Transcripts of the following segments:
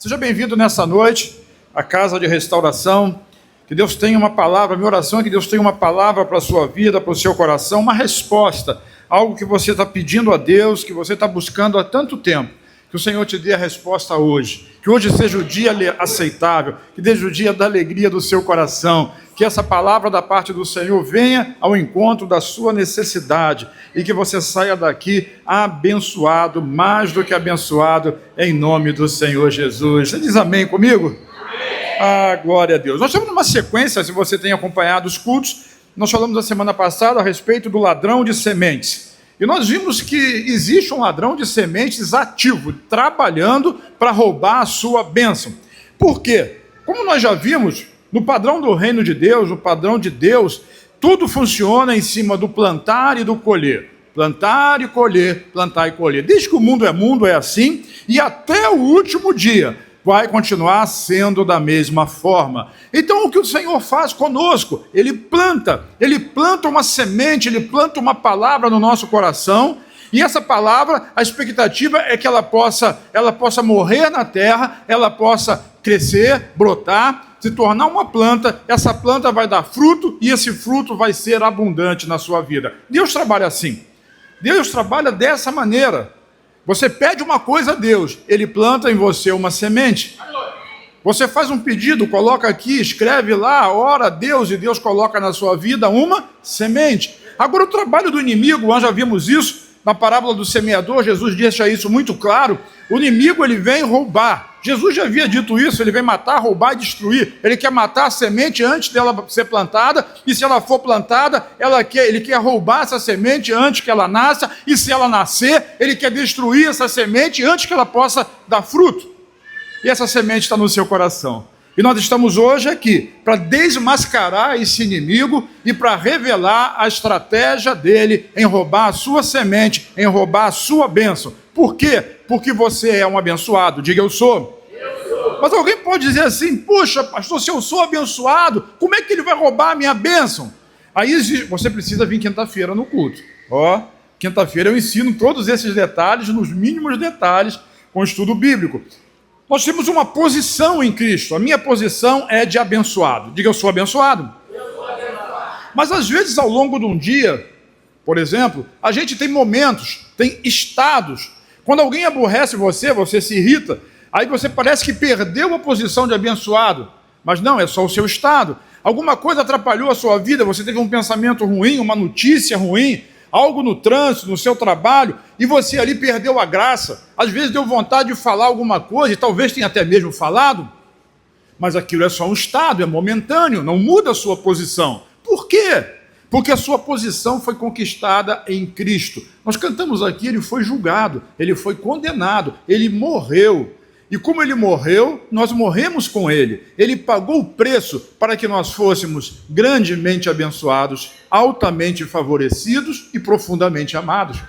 Seja bem-vindo nessa noite à Casa de Restauração. Que Deus tenha uma palavra, minha oração é que Deus tenha uma palavra para a sua vida, para o seu coração, uma resposta, algo que você está pedindo a Deus, que você está buscando há tanto tempo. Que o Senhor te dê a resposta hoje. Que hoje seja o dia aceitável, que seja o dia da alegria do seu coração. Que essa palavra da parte do Senhor venha ao encontro da sua necessidade e que você saia daqui abençoado, mais do que abençoado, em nome do Senhor Jesus. Você diz amém comigo? Ah, glória a Deus. Nós estamos numa sequência, se você tem acompanhado os cultos, nós falamos na semana passada a respeito do ladrão de sementes. E nós vimos que existe um ladrão de sementes ativo, trabalhando para roubar a sua bênção. Por quê? Como nós já vimos, no padrão do reino de Deus, no padrão de Deus, tudo funciona em cima do plantar e do colher. Plantar e colher, plantar e colher. Desde que o mundo é assim, e até o último dia vai continuar sendo da mesma forma. Então o que o Senhor faz conosco? Ele planta uma semente, Ele planta uma palavra no nosso coração, e essa palavra, a expectativa é que ela possa morrer na terra, ela possa crescer, brotar, se tornar uma planta, essa planta vai dar fruto, e esse fruto vai ser abundante na sua vida. Deus trabalha assim, Deus trabalha dessa maneira. Você pede uma coisa a Deus, Ele planta em você uma semente. Você faz um pedido, coloca aqui, escreve lá, ora a Deus, e Deus coloca na sua vida uma semente. Agora o trabalho do inimigo, nós já vimos isso na parábola do semeador, Jesus deixa isso muito claro. O inimigo, ele vem roubar. Jesus já havia dito isso, ele vem matar, roubar e destruir. Ele quer matar a semente antes dela ser plantada, e se ela for plantada, ele quer roubar essa semente antes que ela nasça, e se ela nascer, ele quer destruir essa semente antes que ela possa dar fruto. E essa semente está no seu coração. E nós estamos hoje aqui para desmascarar esse inimigo e para revelar a estratégia dele em roubar a sua semente, em roubar a sua bênção. Por quê? Porque você é um abençoado. Diga, eu sou. Mas alguém pode dizer assim, puxa, pastor, se eu sou abençoado, como é que ele vai roubar a minha bênção? Aí você precisa vir quinta-feira no culto. Quinta-feira eu ensino todos esses detalhes, nos mínimos detalhes, com o estudo bíblico. Nós temos uma posição em Cristo. A minha posição é de abençoado. Diga, eu sou abençoado. Mas às vezes ao longo de um dia, por exemplo, a gente tem momentos, tem estados. Quando alguém aborrece você se irrita, aí você parece que perdeu a posição de abençoado. Mas não, é só o seu estado. Alguma coisa atrapalhou a sua vida, você teve um pensamento ruim, uma notícia ruim, algo no trânsito, no seu trabalho, e você ali perdeu a graça. Às vezes deu vontade de falar alguma coisa, e talvez tenha até mesmo falado, mas aquilo é só um estado, é momentâneo, não muda a sua posição. Por quê? Porque a sua posição foi conquistada em Cristo. Nós cantamos aqui, ele foi julgado, ele foi condenado, ele morreu. E como ele morreu, nós morremos com ele. Ele pagou o preço para que nós fôssemos grandemente abençoados, altamente favorecidos e profundamente amados.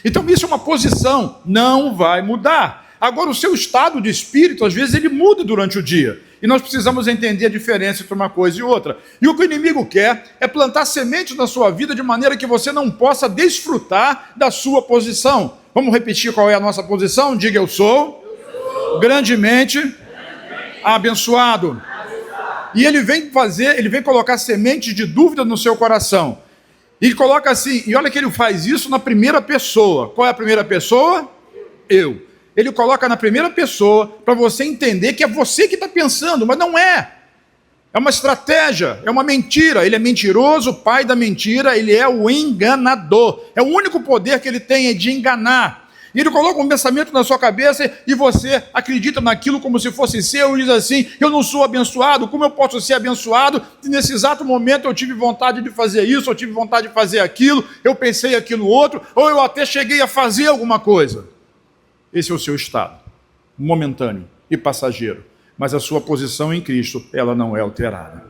Então isso é uma posição, não vai mudar. Agora o seu estado de espírito, às vezes, ele muda durante o dia. E nós precisamos entender a diferença entre uma coisa e outra. E o que o inimigo quer é plantar sementes na sua vida de maneira que você não possa desfrutar da sua posição. Vamos repetir qual é a nossa posição? Diga, eu sou grandemente abençoado. E ele vem colocar sementes de dúvida no seu coração. E coloca assim, e olha que ele faz isso na primeira pessoa. Qual é a primeira pessoa? Eu. Ele coloca na primeira pessoa para você entender que é você que está pensando, mas não é. É uma estratégia, é uma mentira. Ele é mentiroso, o pai da mentira, ele é o enganador. É o único poder que ele tem, é de enganar. E ele coloca um pensamento na sua cabeça e você acredita naquilo como se fosse seu e diz assim, eu não sou abençoado, como eu posso ser abençoado? E nesse exato momento eu tive vontade de fazer isso, eu tive vontade de fazer aquilo, eu pensei aquilo outro, ou eu até cheguei a fazer alguma coisa. Esse é o seu estado, momentâneo e passageiro. Mas a sua posição em Cristo, ela não é alterada.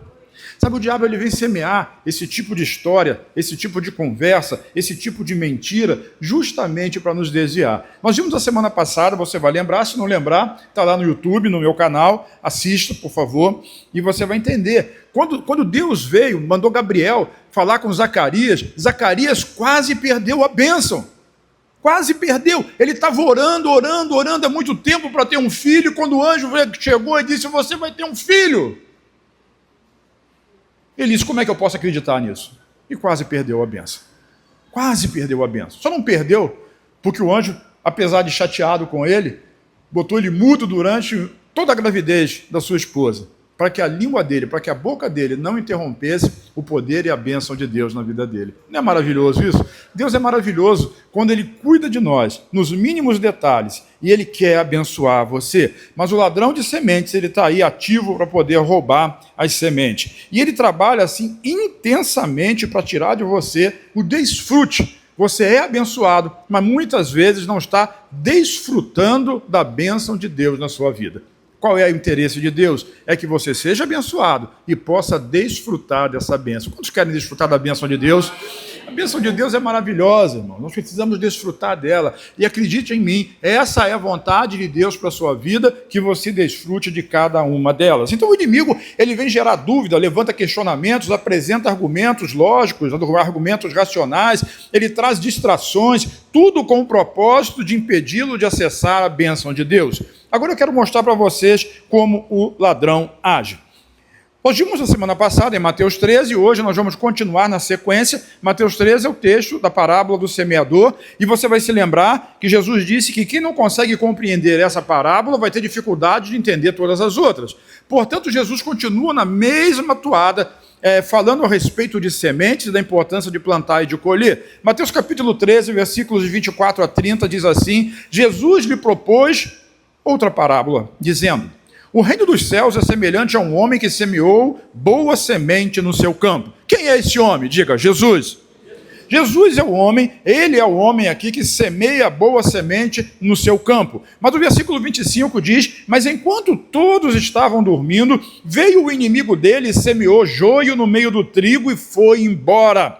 Sabe, o diabo ele vem semear esse tipo de história, esse tipo de conversa, esse tipo de mentira, justamente para nos desviar. Nós vimos a semana passada, você vai lembrar, se não lembrar, está lá no YouTube, no meu canal, assista, por favor, e você vai entender. Quando Deus veio, mandou Gabriel falar com Zacarias, Zacarias quase perdeu a bênção. quase perdeu. Ele estava orando há muito tempo para ter um filho, quando o anjo chegou e disse, você vai ter um filho. Ele disse, como é que eu posso acreditar nisso? E quase perdeu a bênção. Quase perdeu a bênção. Só não perdeu porque o anjo, apesar de chateado com ele, botou ele mudo durante toda a gravidez da sua esposa, para que a língua dele, para que a boca dele não interrompesse o poder e a bênção de Deus na vida dele. Não é maravilhoso isso? Deus é maravilhoso quando Ele cuida de nós, nos mínimos detalhes, e Ele quer abençoar você. Mas o ladrão de sementes, ele está aí ativo para poder roubar as sementes. E ele trabalha assim intensamente para tirar de você o desfrute. Você é abençoado, mas muitas vezes não está desfrutando da bênção de Deus na sua vida. Qual é o interesse de Deus? É que você seja abençoado e possa desfrutar dessa bênção. Quantos querem desfrutar da bênção de Deus? A bênção de Deus é maravilhosa, irmão. Nós precisamos desfrutar dela. E acredite em mim, essa é a vontade de Deus para a sua vida, que você desfrute de cada uma delas. Então o inimigo, ele vem gerar dúvida, levanta questionamentos, apresenta argumentos lógicos, argumentos racionais, ele traz distrações, tudo com o propósito de impedi-lo de acessar a bênção de Deus. Agora eu quero mostrar para vocês como o ladrão age. Nós vimos na semana passada em Mateus 13 e hoje nós vamos continuar na sequência. Mateus 13 é o texto da parábola do semeador e você vai se lembrar que Jesus disse que quem não consegue compreender essa parábola vai ter dificuldade de entender todas as outras. Portanto, Jesus continua na mesma toada, falando a respeito de sementes e da importância de plantar e de colher. Mateus capítulo 13, versículos de 24 a 30 diz assim, Jesus lhe propôs outra parábola, dizendo, o reino dos céus é semelhante a um homem que semeou boa semente no seu campo. Quem é esse homem? Diga, Jesus. Jesus é o homem, ele é o homem aqui que semeia boa semente no seu campo. Mas o versículo 25 diz, mas enquanto todos estavam dormindo, veio o inimigo dele e semeou joio no meio do trigo e foi embora.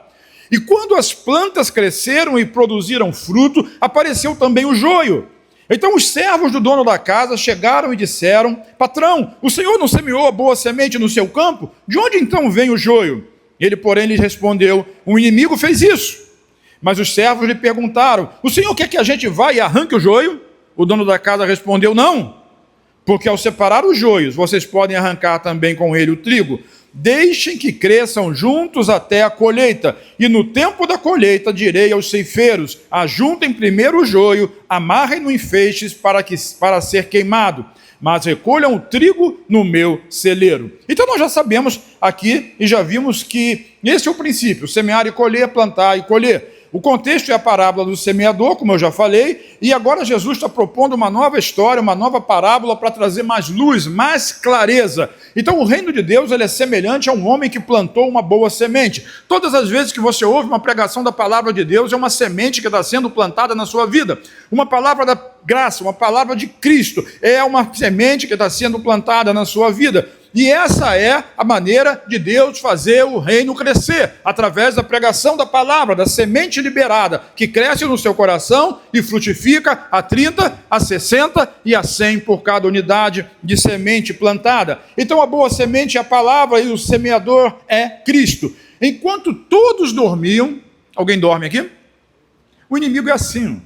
E quando as plantas cresceram e produziram fruto, apareceu também o joio. Então os servos do dono da casa chegaram e disseram, patrão, o senhor não semeou a boa semente no seu campo? De onde então vem o joio? Ele, porém, lhes respondeu, o inimigo fez isso. Mas os servos lhe perguntaram, o senhor quer que a gente vá e arranque o joio? O dono da casa respondeu, não, porque ao separar os joios, vocês podem arrancar também com ele o trigo. Deixem que cresçam juntos até a colheita, e no tempo da colheita direi aos ceifeiros, ajuntem primeiro o joio, amarrem-no em feixes para ser queimado, mas recolham o trigo no meu celeiro. Então nós já sabemos aqui e já vimos que esse é o princípio, semear e colher, plantar e colher. O contexto é a parábola do semeador, como eu já falei, e agora Jesus está propondo uma nova história, uma nova parábola para trazer mais luz, mais clareza. Então o reino de Deus ele é semelhante a um homem que plantou uma boa semente. Todas as vezes que você ouve uma pregação da palavra de Deus, é uma semente que está sendo plantada na sua vida. Uma palavra da graça, uma palavra de Cristo, é uma semente que está sendo plantada na sua vida. E essa é a maneira de Deus fazer o reino crescer, através da pregação da palavra, da semente liberada, que cresce no seu coração e frutifica a 30, a 60 e a 100 por cada unidade de semente plantada. Então a boa semente é a palavra e o semeador é Cristo. Enquanto todos dormiam, alguém dorme aqui? O inimigo é assim,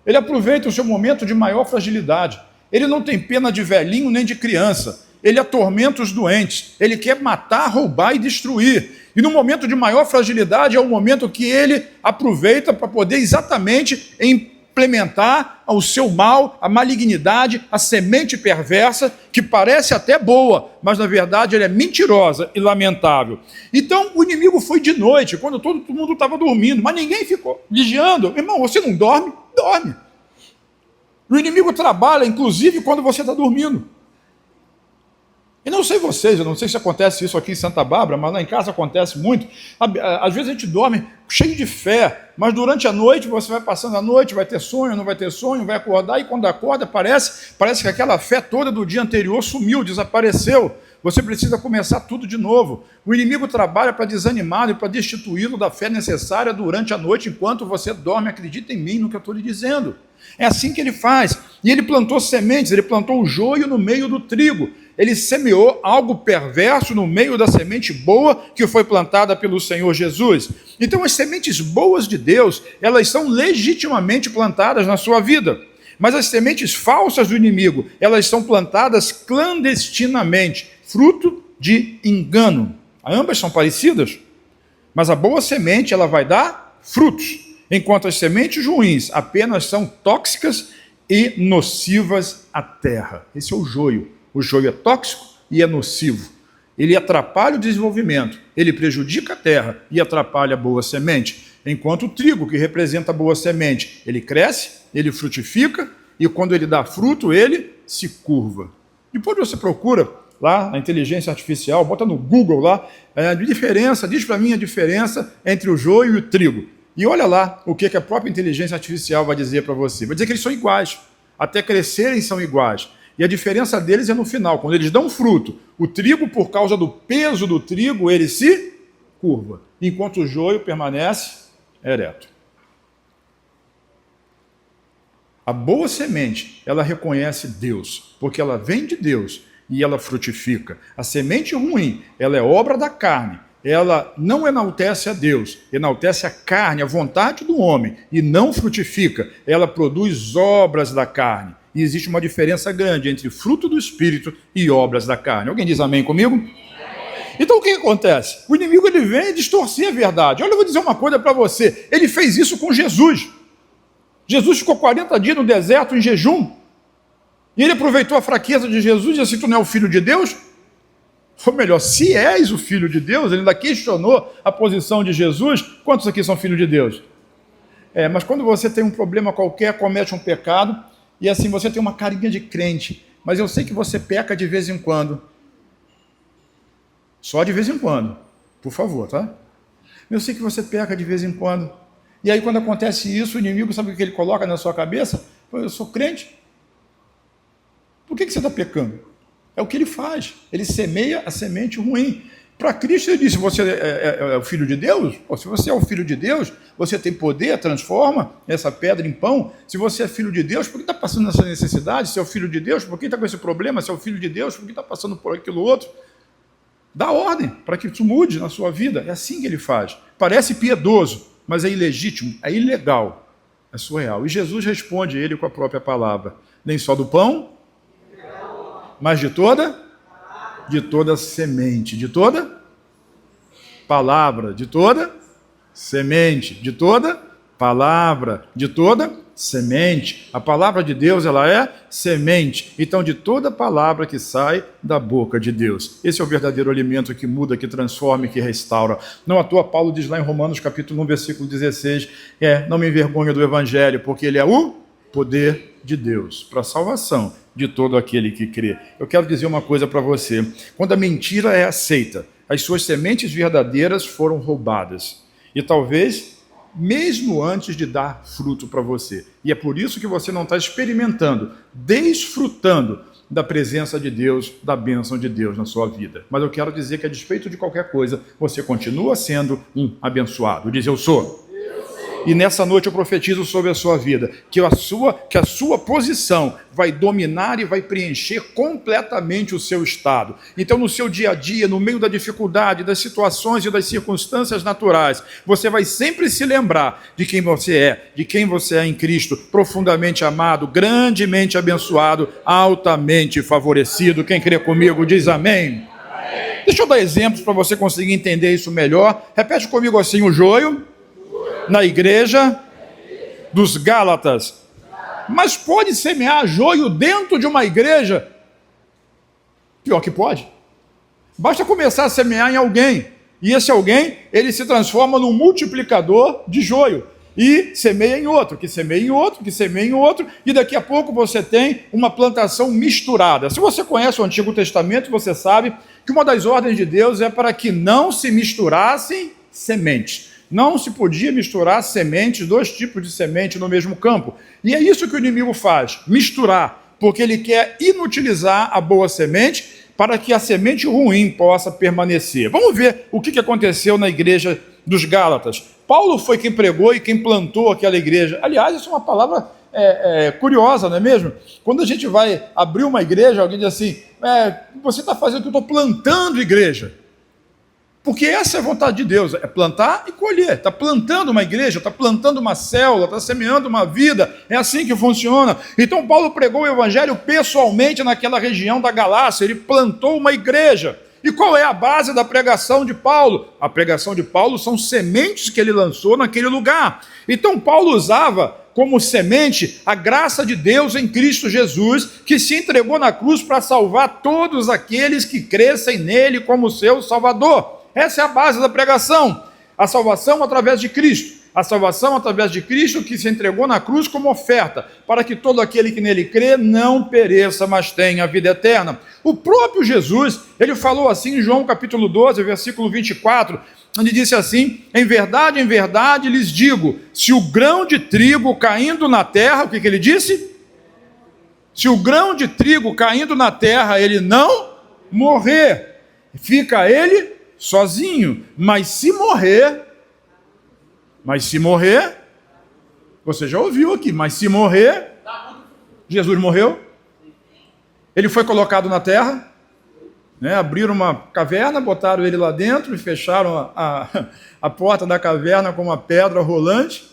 ele aproveita o seu momento de maior fragilidade, ele não tem pena de velhinho nem de criança, ele atormenta os doentes, ele quer matar, roubar e destruir. E no momento de maior fragilidade é o momento que ele aproveita para poder exatamente implementar o seu mal, a malignidade, a semente perversa, que parece até boa, mas na verdade ela é mentirosa e lamentável. Então o inimigo foi de noite, quando todo mundo estava dormindo, mas ninguém ficou vigiando. Irmão, você não dorme? Dorme. O inimigo trabalha, inclusive, quando você está dormindo. E não sei vocês, eu não sei se acontece isso aqui em Santa Bárbara, mas lá em casa acontece muito. Às vezes a gente dorme cheio de fé, mas durante a noite você vai passando a noite, vai ter sonho, não vai ter sonho, vai acordar, e quando acorda parece que aquela fé toda do dia anterior sumiu, desapareceu. Você precisa começar tudo de novo. O inimigo trabalha para desanimá-lo e para destituí-lo da fé necessária durante a noite, enquanto você dorme. Acredita em mim no que eu estou lhe dizendo. É assim que ele faz. E ele plantou sementes, ele plantou o joio no meio do trigo. Ele semeou algo perverso no meio da semente boa que foi plantada pelo Senhor Jesus. Então as sementes boas de Deus, elas são legitimamente plantadas na sua vida. Mas as sementes falsas do inimigo, elas são plantadas clandestinamente, fruto de engano. Ambas são parecidas, mas a boa semente, ela vai dar frutos, enquanto as sementes ruins apenas são tóxicas e nocivas à terra. Esse é o joio. O joio é tóxico e é nocivo. Ele atrapalha o desenvolvimento, ele prejudica a terra e atrapalha a boa semente. Enquanto o trigo, que representa a boa semente, ele cresce, ele frutifica e quando ele dá fruto, ele se curva. Depois você procura lá a inteligência artificial, bota no Google lá, diz para mim a diferença entre o joio e o trigo. E olha lá o que a própria inteligência artificial vai dizer para você. Vai dizer que eles são iguais, até crescerem são iguais. E a diferença deles é no final, quando eles dão fruto. O trigo, por causa do peso do trigo, ele se curva, enquanto o joio permanece ereto. A boa semente, ela reconhece Deus, porque ela vem de Deus e ela frutifica. A semente ruim, ela é obra da carne. Ela não enaltece a Deus, enaltece a carne, a vontade do homem, e não frutifica. Ela produz obras da carne. E existe uma diferença grande entre fruto do Espírito e obras da carne. Alguém diz amém comigo? Então o que acontece? O inimigo ele vem distorcer a verdade. Olha, eu vou dizer uma coisa para você. Ele fez isso com Jesus. Jesus ficou 40 dias no deserto em jejum. E ele aproveitou a fraqueza de Jesus e disse assim, tu não é o Filho de Deus? Ou melhor, se és o Filho de Deus, ele ainda questionou a posição de Jesus. Quantos aqui são filhos de Deus? Mas quando você tem um problema qualquer, comete um pecado, e assim você tem uma carinha de crente, mas eu sei que você peca de vez em quando. Só de vez em quando, por favor, tá? Eu sei que você peca de vez em quando. E aí quando acontece isso, o inimigo sabe o que ele coloca na sua cabeça? Eu sou crente. Por que você está pecando? É o que ele faz. Ele semeia a semente ruim. Para Cristo ele disse, você é o Filho de Deus? Pô, se você é o Filho de Deus, você tem poder, transforma essa pedra em pão. Se você é Filho de Deus, por que está passando essa necessidade? Se é o Filho de Deus, por que está com esse problema? Se é o Filho de Deus, por que está passando por aquilo outro? Dá ordem para que isso mude na sua vida. É assim que ele faz. Parece piedoso, mas é ilegítimo, é ilegal, é surreal. E Jesus responde a ele com a própria palavra. Nem só do pão, mas de toda semente, de toda palavra, de toda semente, de toda palavra, de toda semente. A palavra de Deus, ela é semente. Então, de toda palavra que sai da boca de Deus. Esse é o verdadeiro alimento que muda, que transforma e que restaura. Não à toa, Paulo diz lá em Romanos, capítulo 1, versículo 16, não me envergonho do evangelho, porque ele é o poder de Deus para a salvação de todo aquele que crê. Eu quero dizer uma coisa para você. Quando a mentira é aceita, as suas sementes verdadeiras foram roubadas. E talvez mesmo antes de dar fruto para você. E é por isso que você não está experimentando, desfrutando da presença de Deus, da bênção de Deus na sua vida. Mas eu quero dizer que, a despeito de qualquer coisa, você continua sendo um abençoado. Diz, eu sou. E nessa noite eu profetizo sobre a sua vida, que a sua posição vai dominar e vai preencher completamente o seu estado. Então, no seu dia a dia, no meio da dificuldade, das situações e das circunstâncias naturais, você vai sempre se lembrar de quem você é em Cristo, profundamente amado, grandemente abençoado, altamente favorecido. Quem crê comigo diz amém. Deixa eu dar exemplos para você conseguir entender isso melhor. Repete comigo assim, o joio na igreja dos Gálatas. Mas pode semear joio dentro de uma igreja? Pior que pode. Basta começar a semear em alguém. E esse alguém, ele se transforma num multiplicador de joio. E semeia em outro, que semeia em outro, que semeia em outro. E daqui a pouco você tem uma plantação misturada. Se você conhece o Antigo Testamento, você sabe que uma das ordens de Deus é para que não se misturassem sementes. Não se podia misturar sementes, dois tipos de semente no mesmo campo. E é isso que o inimigo faz, misturar, porque ele quer inutilizar a boa semente para que a semente ruim possa permanecer. Vamos ver o que aconteceu na igreja dos Gálatas. Paulo foi quem pregou e quem plantou aquela igreja. Aliás, isso é uma palavra curiosa, não é mesmo? Quando a gente vai abrir uma igreja, alguém diz assim, você está fazendo o que eu estou plantando igreja. Porque essa é a vontade de Deus, é plantar e colher. Está plantando uma igreja, está plantando uma célula, está semeando uma vida, é assim que funciona. Então Paulo pregou o evangelho pessoalmente naquela região da Galácia, ele plantou uma igreja. E qual é a base da pregação de Paulo? A pregação de Paulo são sementes que ele lançou naquele lugar. Então Paulo usava como semente a graça de Deus em Cristo Jesus, que se entregou na cruz para salvar todos aqueles que crescem nele como seu Salvador. Essa é a base da pregação, a salvação através de Cristo. A salvação através de Cristo que se entregou na cruz como oferta, para que todo aquele que nele crê não pereça, mas tenha a vida eterna. O próprio Jesus, ele falou assim em João capítulo 12, versículo 24, onde disse assim, em verdade lhes digo, se o grão de trigo caindo na terra, o que ele disse? Se o grão de trigo caindo na terra, ele não morrer, fica ele sozinho, mas se morrer, você já ouviu aqui, mas se morrer, Jesus morreu, ele foi colocado na terra, abriram uma caverna, botaram ele lá dentro e fecharam a porta da caverna com uma pedra rolante,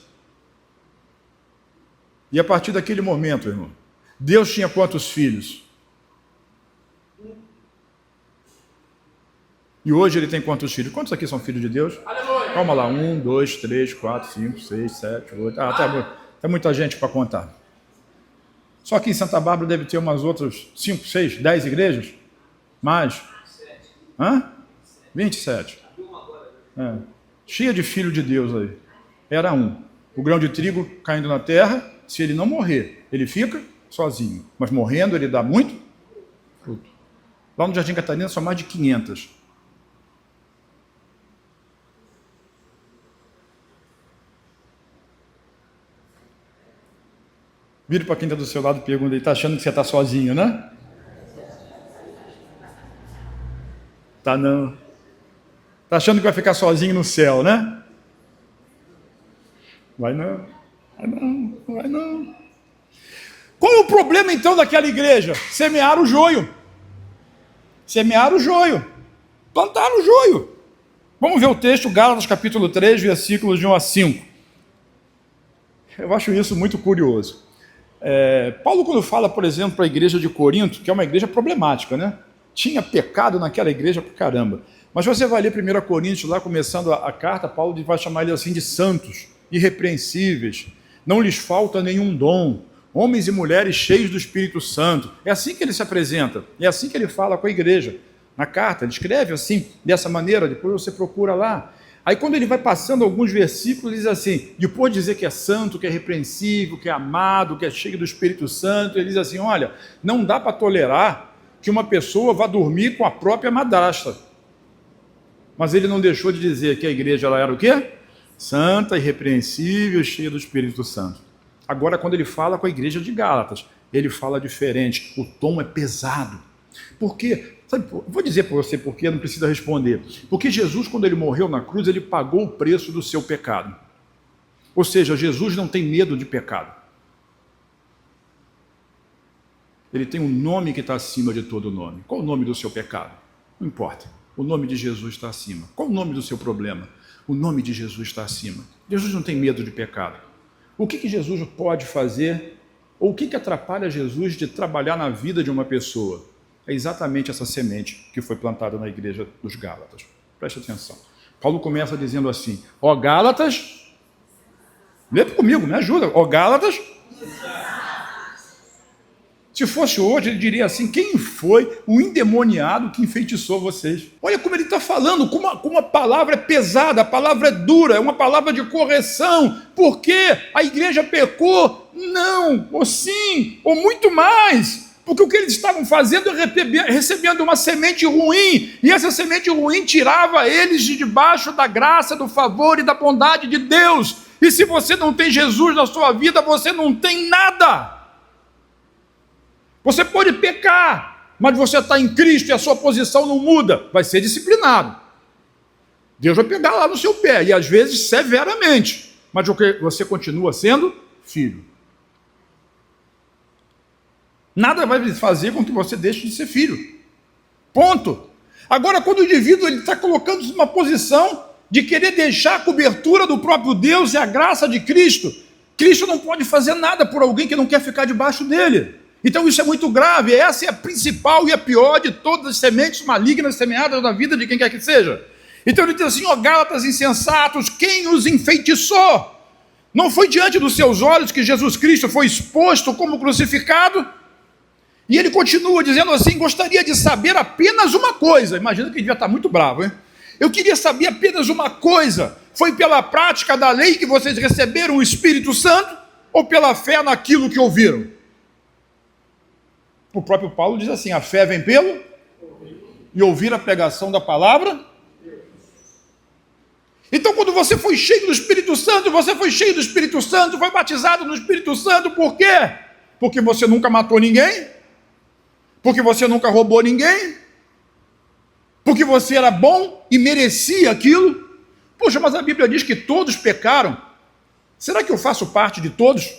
e a partir daquele momento, irmão, Deus tinha quantos filhos? E hoje ele tem quantos filhos? Quantos aqui são filhos de Deus? Aleluia. Calma lá, 1, 2, 3, 4, 5, 6, 7, 8. Tem muita gente para contar. Só que em Santa Bárbara deve ter umas outras 5, 6, 10 igrejas? Mais? 27. Cheia de filho de Deus aí. Era um. O grão de trigo caindo na terra, se ele não morrer, ele fica sozinho. Mas morrendo, ele dá muito fruto. Lá no Jardim Catarina são mais de 500. Vire para quem está do seu lado e pergunta, ele está achando que você está sozinho, né? Tá não. Está achando que vai ficar sozinho no céu, né? Vai não. Qual é o problema então daquela igreja? Semearam o joio. Plantaram o joio. Vamos ver o texto, Gálatas capítulo 3, versículos de 1 a 5. Eu acho isso muito curioso. Paulo, quando fala, por exemplo, para a igreja de Corinto, que é uma igreja problemática, né? Tinha pecado naquela igreja pra caramba. Mas você vai ler 1 Coríntios, lá começando a carta, Paulo vai chamar eles assim de santos, irrepreensíveis, não lhes falta nenhum dom, homens e mulheres cheios do Espírito Santo. É assim que ele se apresenta, é assim que ele fala com a igreja. Na carta, ele escreve assim, dessa maneira, depois você procura lá. Aí quando ele vai passando alguns versículos, ele diz assim, depois de dizer que é santo, que é repreensível, que é amado, que é cheio do Espírito Santo, ele diz assim, olha, não dá para tolerar que uma pessoa vá dormir com a própria madrasta. Mas ele não deixou de dizer que a igreja ela era o quê? Santa, irrepreensível, cheia do Espírito Santo. Agora, quando ele fala com a igreja de Gálatas, ele fala diferente, o tom é pesado. Por quê? Vou dizer para você porque não precisa responder. Porque Jesus, quando ele morreu na cruz, ele pagou o preço do seu pecado. Ou seja, Jesus não tem medo de pecado. Ele tem um nome que está acima de todo nome. Qual o nome do seu pecado? Não importa. O nome de Jesus está acima. Qual o nome do seu problema? O nome de Jesus está acima. Jesus não tem medo de pecado. O que Jesus pode fazer, ou o que atrapalha Jesus de trabalhar na vida de uma pessoa? É exatamente essa semente que foi plantada na igreja dos Gálatas. Preste atenção. Paulo começa dizendo assim, ó Gálatas, lê comigo, me ajuda, ó Gálatas. Se fosse hoje, ele diria assim, quem foi o endemoniado que enfeitiçou vocês? Olha como ele está falando, como a palavra é pesada, a palavra é dura, é uma palavra de correção. Por quê? A igreja pecou? Não, ou sim, ou muito mais. Porque o que eles estavam fazendo é recebendo uma semente ruim, e essa semente ruim tirava eles de debaixo da graça, do favor e da bondade de Deus. E se você não tem Jesus na sua vida, você não tem nada. Você pode pecar, mas você está em Cristo e a sua posição não muda, vai ser disciplinado. Deus vai pegar lá no seu pé, e às vezes severamente, mas você continua sendo filho. Nada vai fazer com que você deixe de ser filho. Ponto. Agora, quando o indivíduo está colocando-se numa posição de querer deixar a cobertura do próprio Deus e a graça de Cristo, Cristo não pode fazer nada por alguém que não quer ficar debaixo dele. Então isso é muito grave. Essa é a principal e a pior de todas as sementes malignas semeadas na vida de quem quer que seja. Então ele diz assim: ó Gálatas insensatos, quem os enfeitiçou? Não foi diante dos seus olhos que Jesus Cristo foi exposto como crucificado? E ele continua dizendo assim: gostaria de saber apenas uma coisa. Imagina que ele devia estar muito bravo, hein? Eu queria saber apenas uma coisa: foi pela prática da lei que vocês receberam o Espírito Santo ou pela fé naquilo que ouviram? O próprio Paulo diz assim: a fé vem pelo e ouvir a pregação da palavra. Então, quando você foi cheio do Espírito Santo, foi batizado no Espírito Santo, por quê? Porque você nunca matou ninguém? Porque você nunca roubou ninguém? Porque você era bom e merecia aquilo? Poxa, mas a Bíblia diz que todos pecaram. Será que eu faço parte de todos?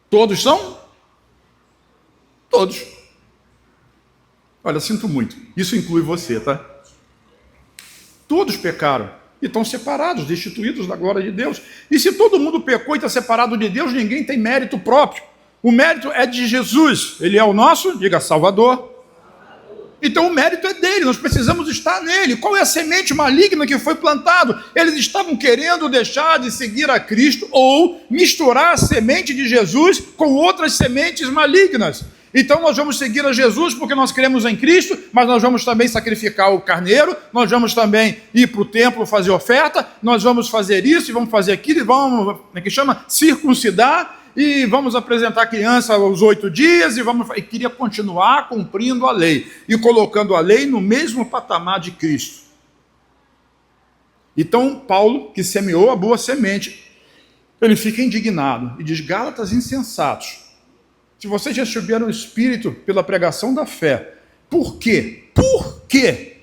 Todos são? Todos. Olha, sinto muito. Isso inclui você, tá? Todos pecaram e estão separados, destituídos da glória de Deus. E se todo mundo pecou e está separado de Deus, ninguém tem mérito próprio. O mérito é de Jesus. Ele é o nosso, diga, Salvador. Então o mérito é dele, nós precisamos estar nele. Qual é a semente maligna que foi plantado? Eles estavam querendo deixar de seguir a Cristo ou misturar a semente de Jesus com outras sementes malignas. Então nós vamos seguir a Jesus porque nós cremos em Cristo, mas nós vamos também sacrificar o carneiro, nós vamos também ir para o templo fazer oferta, nós vamos fazer isso e vamos fazer aquilo e vamos, circuncidar, e vamos apresentar a criança aos 8 dias, e queria continuar cumprindo a lei, e colocando a lei no mesmo patamar de Cristo. Então Paulo, que semeou a boa semente, ele fica indignado, e diz: Gálatas insensatos, se vocês receberam o Espírito pela pregação da fé, por quê? Por quê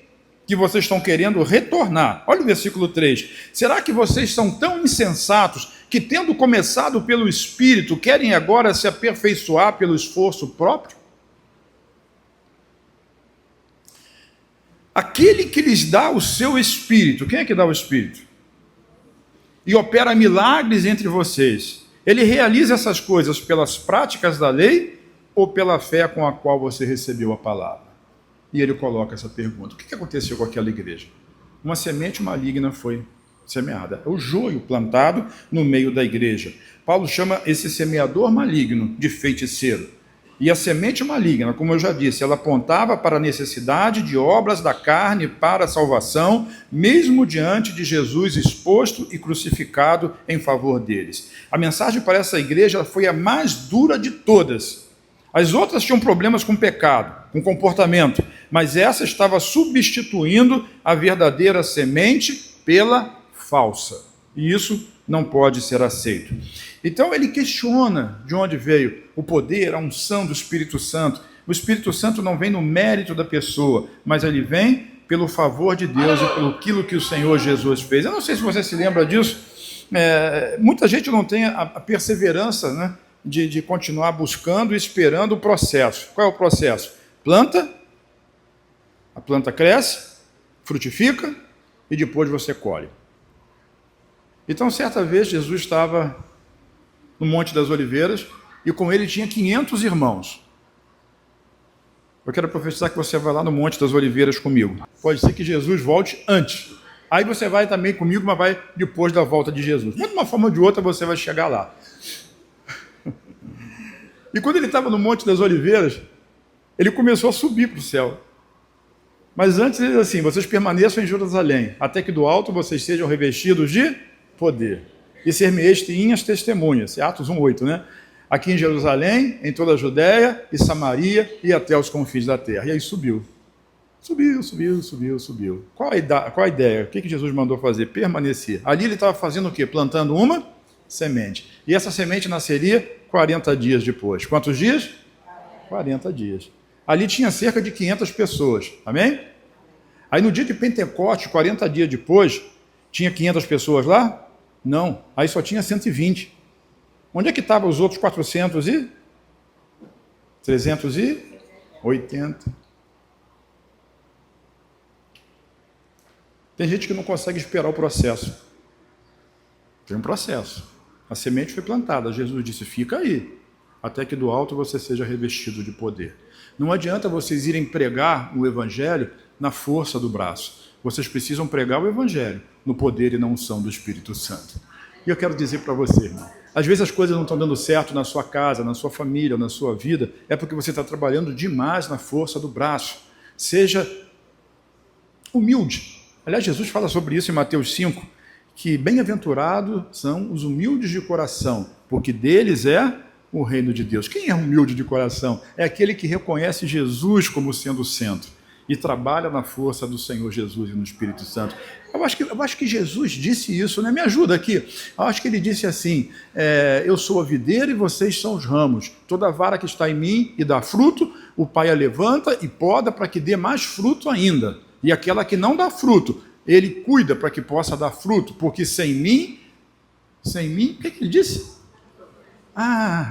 que vocês estão querendo retornar? Olha o versículo 3. Será que vocês são tão insensatos que, tendo começado pelo Espírito, querem agora se aperfeiçoar pelo esforço próprio? Aquele que lhes dá o seu Espírito, quem é que dá o Espírito? E opera milagres entre vocês. Ele realiza essas coisas pelas práticas da lei ou pela fé com a qual você recebeu a palavra? E ele coloca essa pergunta: o que aconteceu com aquela igreja? Uma semente maligna foi semeada. É o joio plantado no meio da igreja. Paulo chama esse semeador maligno de feiticeiro. E a semente maligna, como eu já disse, ela apontava para a necessidade de obras da carne para a salvação, mesmo diante de Jesus exposto e crucificado em favor deles. A mensagem para essa igreja foi a mais dura de todas. As outras tinham problemas com pecado, com comportamento, mas essa estava substituindo a verdadeira semente pela falsa. E isso não pode ser aceito. Então ele questiona de onde veio o poder, a unção do Espírito Santo. O Espírito Santo não vem no mérito da pessoa, mas ele vem pelo favor de Deus e pelo aquilo que o Senhor Jesus fez. Eu não sei se você se lembra disso. Muita gente não tem a perseverança, né, de continuar buscando e esperando o processo. Qual é o processo? Planta, a planta cresce, frutifica e depois você colhe. Então, certa vez, Jesus estava no Monte das Oliveiras e com ele tinha 500 irmãos. Eu quero profetizar que você vai lá no Monte das Oliveiras comigo. Pode ser que Jesus volte antes. Aí você vai também comigo, mas vai depois da volta de Jesus. Mas de uma forma ou de outra você vai chegar lá. E quando ele estava no Monte das Oliveiras, ele começou a subir para o céu. Mas antes ele diz assim: vocês permaneçam em Jerusalém, até que do alto vocês sejam revestidos de poder. E ser-me-eis as testemunhas. Atos 1:8, né? Aqui em Jerusalém, em toda a Judéia e Samaria e até os confins da terra. E aí subiu. Subiu. Qual a ideia? O que Jesus mandou fazer? Permanecer. Ali ele estava fazendo o quê? Plantando uma semente. E essa semente nasceria 40 dias depois. Quantos dias? 40 dias. Ali tinha cerca de 500 pessoas. Amém? Aí no dia de Pentecostes, 40 dias depois, tinha 500 pessoas lá? Não. Aí só tinha 120. Onde é que estavam os outros 380? Tem gente que não consegue esperar o processo. Tem um processo. A semente foi plantada. Jesus disse, fica aí, até que do alto você seja revestido de poder. Não adianta vocês irem pregar o evangelho na força do braço. Vocês precisam pregar o evangelho no poder e na unção do Espírito Santo. E eu quero dizer para você, irmão, às vezes as coisas não estão dando certo na sua casa, na sua família, na sua vida, é porque você está trabalhando demais na força do braço. Seja humilde. Aliás, Jesus fala sobre isso em Mateus 5, que bem-aventurados são os humildes de coração, porque deles é o reino de Deus. Quem é humilde de coração? É aquele que reconhece Jesus como sendo o centro e trabalha na força do Senhor Jesus e no Espírito Santo. Eu acho que Jesus disse isso, né? Me ajuda aqui. Eu acho que ele disse assim, eu sou a videira e vocês são os ramos. Toda vara que está em mim e dá fruto, o Pai a levanta e poda para que dê mais fruto ainda. E aquela que não dá fruto, ele cuida para que possa dar fruto, porque sem mim, o que ele disse?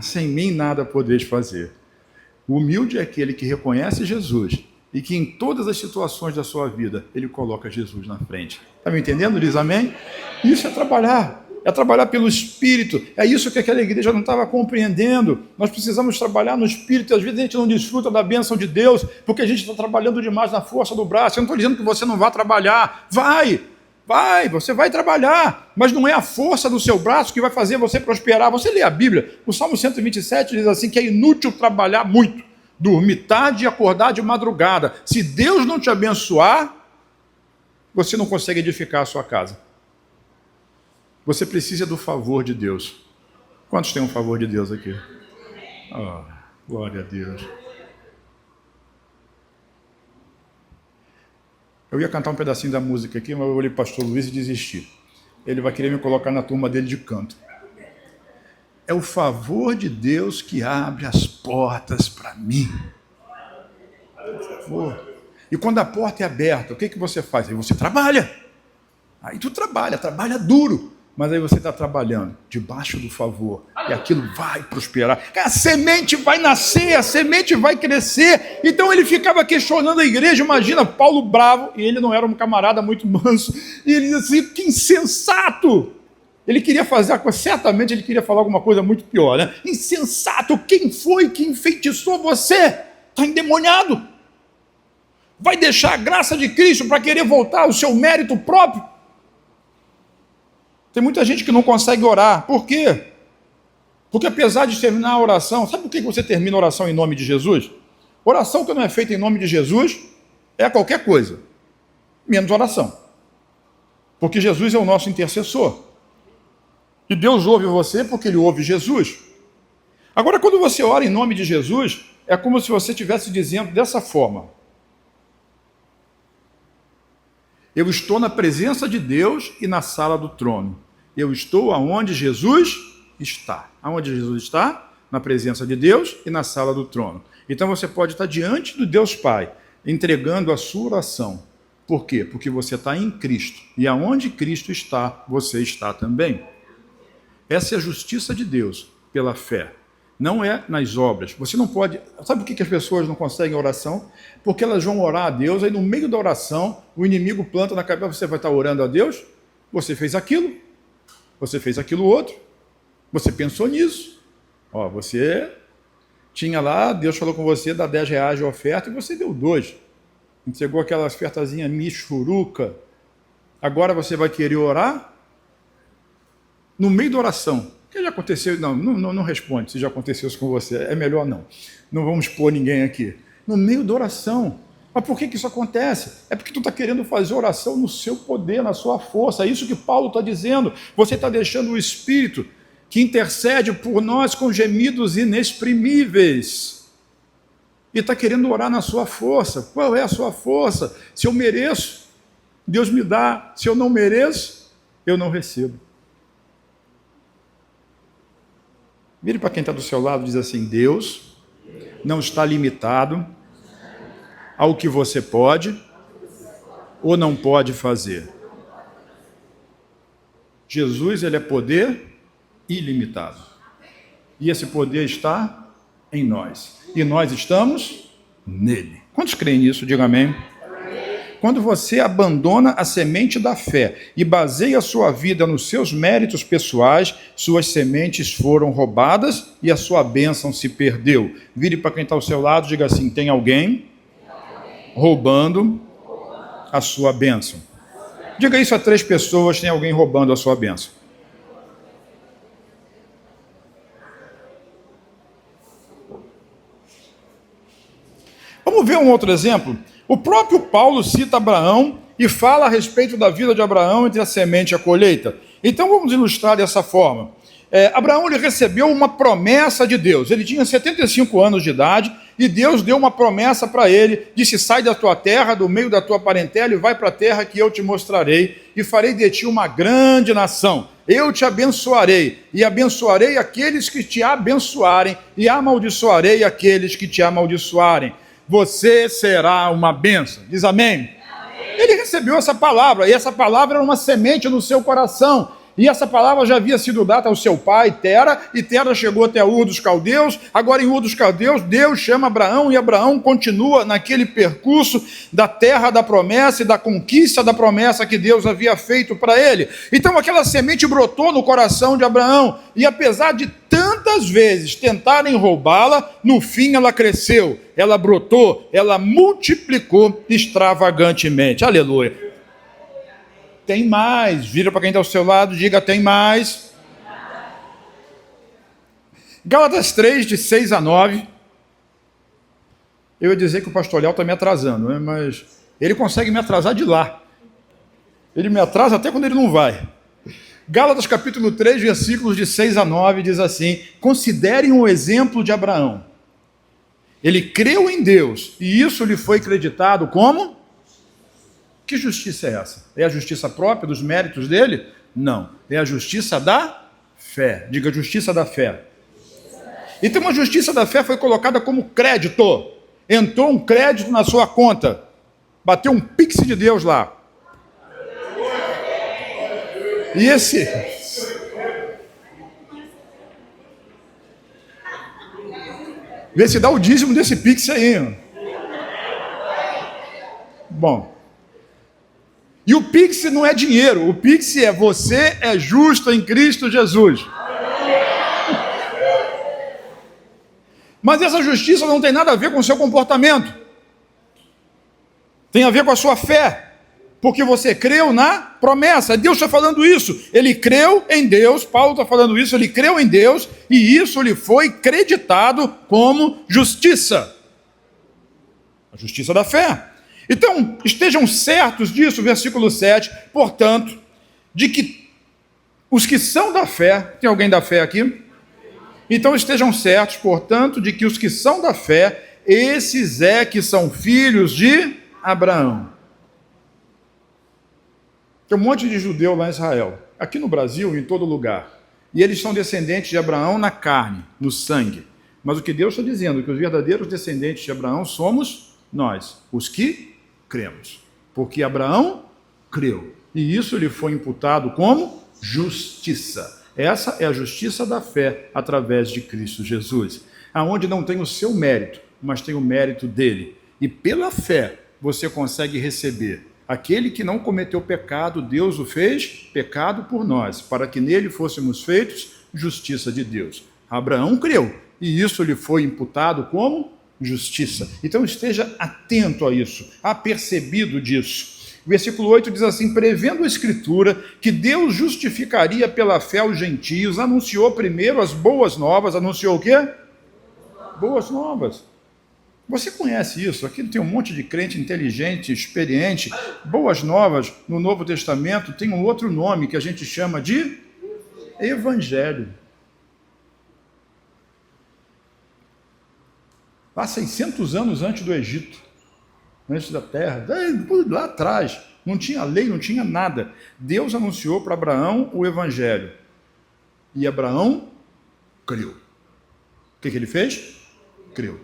Sem mim nada podeis fazer. O humilde é aquele que reconhece Jesus e que em todas as situações da sua vida, ele coloca Jesus na frente. Está me entendendo? Diz amém? Isso é trabalhar pelo Espírito. É isso que aquela igreja não estava compreendendo. Nós precisamos trabalhar no Espírito, e às vezes a gente não desfruta da bênção de Deus, porque a gente está trabalhando demais na força do braço. Eu não estou dizendo que você não vai trabalhar. Você vai trabalhar, mas não é a força do seu braço que vai fazer você prosperar. Você lê a Bíblia, o Salmo 127 diz assim, que é inútil trabalhar muito, dormir tarde e acordar de madrugada. Se Deus não te abençoar, você não consegue edificar a sua casa. Você precisa do favor de Deus. Quantos têm um favor de Deus aqui? Glória a Deus. Eu ia cantar um pedacinho da música aqui, mas eu olhei para o pastor Luiz e desisti. Ele vai querer me colocar na turma dele de canto. É o favor de Deus que abre as portas para mim. Por favor. E quando a porta é aberta, o que você faz? Aí você trabalha. Aí tu trabalha duro. Mas aí você está trabalhando debaixo do favor. E aquilo vai prosperar. A semente vai nascer, a semente vai crescer. Então ele ficava questionando a igreja. Imagina, Paulo bravo, e ele não era um camarada muito manso. E ele dizia assim, que insensato! Ele queria fazer, certamente ele queria falar alguma coisa muito pior, né? Insensato, quem foi que enfeitiçou você? Está endemoniado. Vai deixar a graça de Cristo para querer voltar ao seu mérito próprio? Tem muita gente que não consegue orar. Por quê? Porque apesar de terminar a oração, sabe por que você termina a oração em nome de Jesus? Oração que não é feita em nome de Jesus é qualquer coisa, menos oração. Porque Jesus é o nosso intercessor. E Deus ouve você porque Ele ouve Jesus. Agora, quando você ora em nome de Jesus, é como se você estivesse dizendo dessa forma: eu estou na presença de Deus e na sala do trono. Eu estou aonde Jesus está. Aonde Jesus está? Na presença de Deus e na sala do trono. Então você pode estar diante do Deus Pai, entregando a sua oração. Por quê? Porque você está em Cristo. E aonde Cristo está, você está também. Essa é a justiça de Deus, pela fé. Não é nas obras. Você não pode... Sabe por que as pessoas não conseguem oração? Porque elas vão orar a Deus, aí no meio da oração, o inimigo planta na cabeça, você vai estar orando a Deus, você fez aquilo outro, você pensou nisso. Você tinha lá, Deus falou com você, dá R$10 de oferta, e você deu 2. Entregou aquela ofertazinha michuruca. Agora você vai querer orar? No meio da oração. O que já aconteceu? Não responde se já aconteceu isso com você. É melhor não. Não vamos pôr ninguém aqui. No meio da oração. Mas por que isso acontece? É porque tu está querendo fazer oração no seu poder, na sua força. É isso que Paulo está dizendo. Você está deixando o Espírito que intercede por nós com gemidos inexprimíveis. E está querendo orar na sua força. Qual é a sua força? Se eu mereço, Deus me dá. Se eu não mereço, eu não recebo. Vire para quem está do seu lado e diz assim: Deus não está limitado ao que você pode ou não pode fazer. Jesus, ele é poder ilimitado. E esse poder está em nós. E nós estamos nele. Quantos creem nisso? Diga amém. Quando você abandona a semente da fé e baseia a sua vida nos seus méritos pessoais, suas sementes foram roubadas e a sua bênção se perdeu. Vire para quem está ao seu lado e diga assim: tem alguém roubando a sua bênção. Diga isso a 3 pessoas: tem alguém roubando a sua bênção. Vamos ver um outro exemplo? O próprio Paulo cita Abraão e fala a respeito da vida de Abraão entre a semente e a colheita. Então vamos ilustrar dessa forma. Abraão ele recebeu uma promessa de Deus. Ele tinha 75 anos de idade e Deus deu uma promessa para ele. Disse: sai da tua terra, do meio da tua parentela e vai para a terra que eu te mostrarei e farei de ti uma grande nação. Eu te abençoarei e abençoarei aqueles que te abençoarem e amaldiçoarei aqueles que te amaldiçoarem. Você será uma bênção. Diz amém? Amém. Ele recebeu essa palavra, e essa palavra era uma semente no seu coração. E essa palavra já havia sido dada ao seu pai, Tera, e Tera chegou até Ur dos Caldeus. Agora em Ur dos Caldeus, Deus chama Abraão, e Abraão continua naquele percurso da terra da promessa e da conquista da promessa que Deus havia feito para ele. Então aquela semente brotou no coração de Abraão, e apesar de tantas vezes tentarem roubá-la, no fim ela cresceu, ela brotou, ela multiplicou extravagantemente. Aleluia. Tem mais. Vira para quem está ao seu lado, diga: tem mais. Gálatas 3, de 6 a 9. Eu ia dizer que o pastor Léo está me atrasando, né? Mas ele consegue me atrasar de lá. Ele me atrasa até quando ele não vai. Gálatas capítulo 3, versículos de 6 a 9, diz assim: considerem o exemplo de Abraão. Ele creu em Deus e isso lhe foi creditado como? Que justiça é essa? É a justiça própria dos méritos dele? Não. É a justiça da fé. Diga: justiça da fé. Então a justiça da fé foi colocada como crédito. Entrou um crédito na sua conta. Bateu um pix de Deus lá. E esse... Vê se dá o dízimo desse pix aí. Bom... E o Pix não é dinheiro, o Pix é: você é justo em Cristo Jesus. Mas essa justiça não tem nada a ver com o seu comportamento. Tem a ver com a sua fé. Porque você creu na promessa. Deus está falando isso. Ele creu em Deus, Paulo está falando isso, ele creu em Deus e isso lhe foi creditado como justiça. A justiça da fé. Então, estejam certos disso, versículo 7, portanto, de que os que são da fé, tem alguém da fé aqui? Então estejam certos, portanto, de que os que são da fé, esses é que são filhos de Abraão. Tem um monte de judeu lá em Israel, aqui no Brasil, em todo lugar, e eles são descendentes de Abraão na carne, no sangue. Mas o que Deus está dizendo é que os verdadeiros descendentes de Abraão somos nós, os que cremos, porque Abraão creu, e isso lhe foi imputado como justiça. Essa é a justiça da fé através de Cristo Jesus, aonde não tem o seu mérito, mas tem o mérito dele, e pela fé você consegue receber. Aquele que não cometeu pecado, Deus o fez pecado por nós, para que nele fôssemos feitos justiça de Deus. Abraão creu, e isso lhe foi imputado como justiça. Então esteja atento a isso, apercebido disso. Versículo 8 diz assim: prevendo a Escritura que Deus justificaria pela fé os gentios, anunciou primeiro as boas novas. Anunciou o quê? Boas novas. Você conhece isso? Aqui tem um monte de crente inteligente, experiente. Boas novas no Novo Testamento tem um outro nome que a gente chama de Evangelho. Há 600 anos antes do Egito, antes da terra, lá atrás, não tinha lei, não tinha nada. Deus anunciou para Abraão o Evangelho. E Abraão creu. O que ele fez? Creu.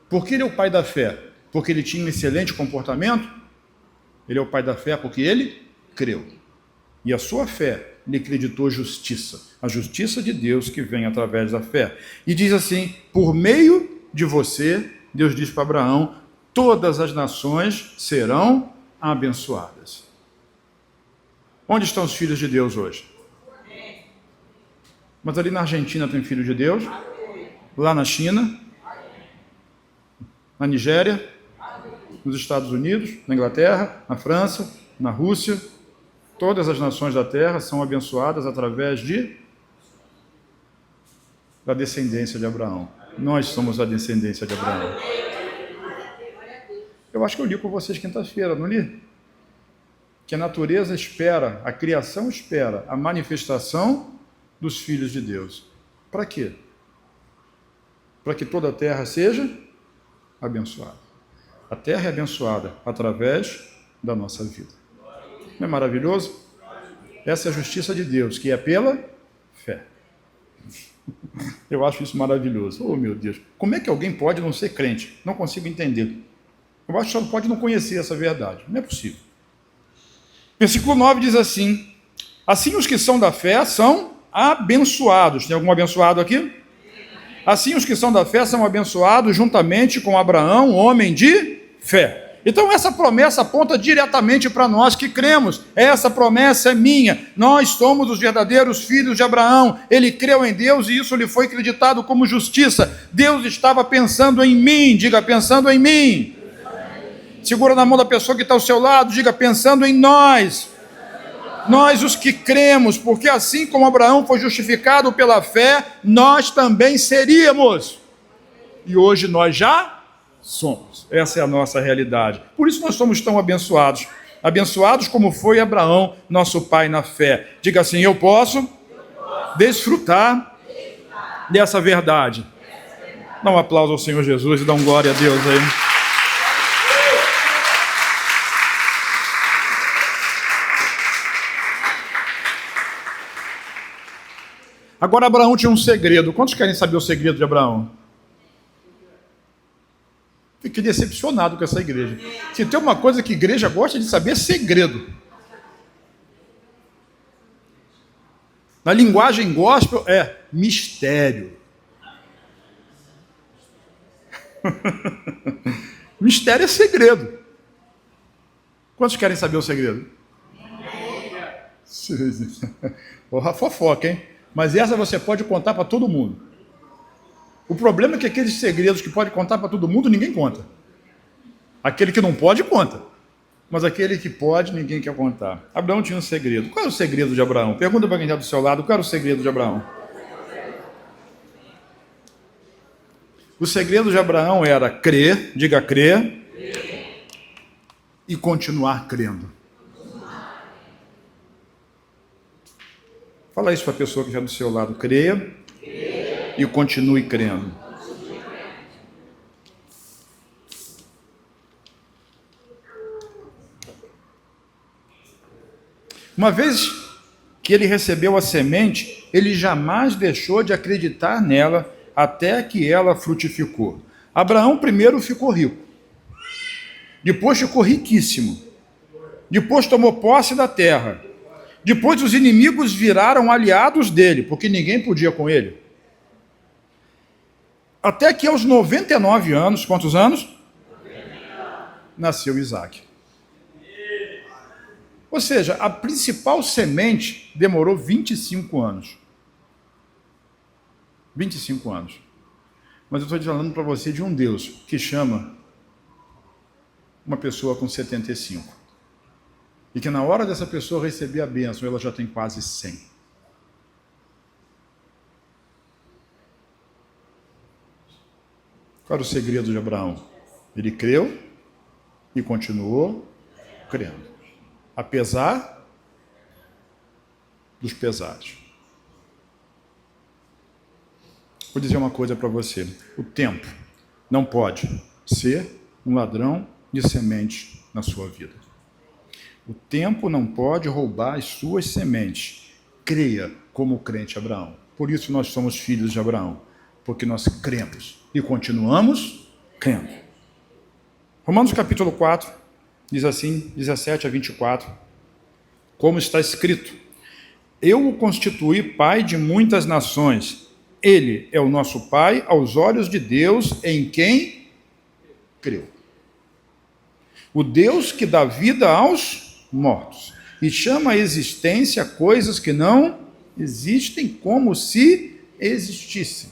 Por que ele é o pai da fé? Porque ele tinha um excelente comportamento? Ele é o pai da fé porque ele creu. E a sua fé lhe acreditou justiça. A justiça de Deus que vem através da fé. E diz assim, por meio de você, Deus diz para Abraão, todas as nações serão abençoadas. Onde estão os filhos de Deus hoje? Mas ali na Argentina tem filho de Deus? Lá na China? Na Nigéria? Nos Estados Unidos? Na Inglaterra? Na França? Na Rússia? Todas as nações da terra são abençoadas através da descendência de Abraão. Nós somos a descendência de Abraão. Eu acho que eu li com vocês quinta-feira, não li? Que a natureza espera, a criação espera a manifestação dos filhos de Deus. Para quê? Para que toda a terra seja abençoada. A terra é abençoada através da nossa vida. Não é maravilhoso? Essa é a justiça de Deus, que é pela fé. Eu acho isso maravilhoso. Oh, meu Deus. Como é que alguém pode não ser crente? Não consigo entender. Eu acho que só pode não conhecer essa verdade. Não é possível. Versículo 9 diz assim, assim os que são da fé são abençoados. Tem algum abençoado aqui? Assim os que são da fé são abençoados juntamente com Abraão, homem de fé. Então essa promessa aponta diretamente para nós que cremos. Essa promessa é minha. Nós somos os verdadeiros filhos de Abraão. Ele creu em Deus e isso lhe foi acreditado como justiça. Deus estava pensando em mim. Diga, pensando em mim. Segura na mão da pessoa que está ao seu lado. Diga, pensando em nós. Nós os que cremos, porque assim como Abraão foi justificado pela fé, nós também seríamos. E hoje nós já somos. Essa é a nossa realidade. Por isso nós somos tão abençoados. Abençoados como foi Abraão, nosso pai na fé. Diga assim, eu posso desfrutar dessa verdade. Dá um aplauso ao Senhor Jesus e dá um glória a Deus aí. Agora Abraão tinha um segredo. Quantos querem saber o segredo de Abraão? Fiquei decepcionado com essa igreja. Se tem uma coisa que a igreja gosta de saber, é segredo. Na linguagem gospel é mistério. Mistério é segredo. Quantos querem saber o segredo? Porra, fofoca, hein? Mas essa você pode contar para todo mundo. O problema é que aqueles segredos que pode contar para todo mundo, ninguém conta. Aquele que não pode, conta. Mas aquele que pode, ninguém quer contar. Abraão tinha um segredo. Qual é o segredo de Abraão? Pergunta para quem está do seu lado, qual era o segredo de Abraão? O segredo de Abraão era crer, diga crer, e continuar crendo. Fala isso para a pessoa que está do seu lado. Creia e continue crendo. Uma vez que ele recebeu a semente, ele jamais deixou de acreditar nela até que ela frutificou. Abraão primeiro ficou rico, depois ficou riquíssimo, depois tomou posse da terra, depois os inimigos viraram aliados dele, porque ninguém podia com ele. Até que aos 99 anos, quantos anos? Nasceu Isaac. Ou seja, a principal semente demorou 25 anos. 25 anos. Mas eu estou falando para você de um Deus que chama uma pessoa com 75. E que na hora dessa pessoa receber a bênção, ela já tem quase 100. Qual era o segredo de Abraão? Ele creu e continuou crendo. Apesar dos pesares. Vou dizer uma coisa para você. O tempo não pode ser um ladrão de semente na sua vida. O tempo não pode roubar as suas sementes. Creia como o crente Abraão. Por isso nós somos filhos de Abraão. Porque nós cremos e continuamos crendo. Romanos capítulo 4, diz assim, 17 a 24. Como está escrito: Eu o constituí pai de muitas nações. Ele é o nosso pai aos olhos de Deus em quem creu. O Deus que dá vida aos mortos e chama à existência coisas que não existem como se existissem.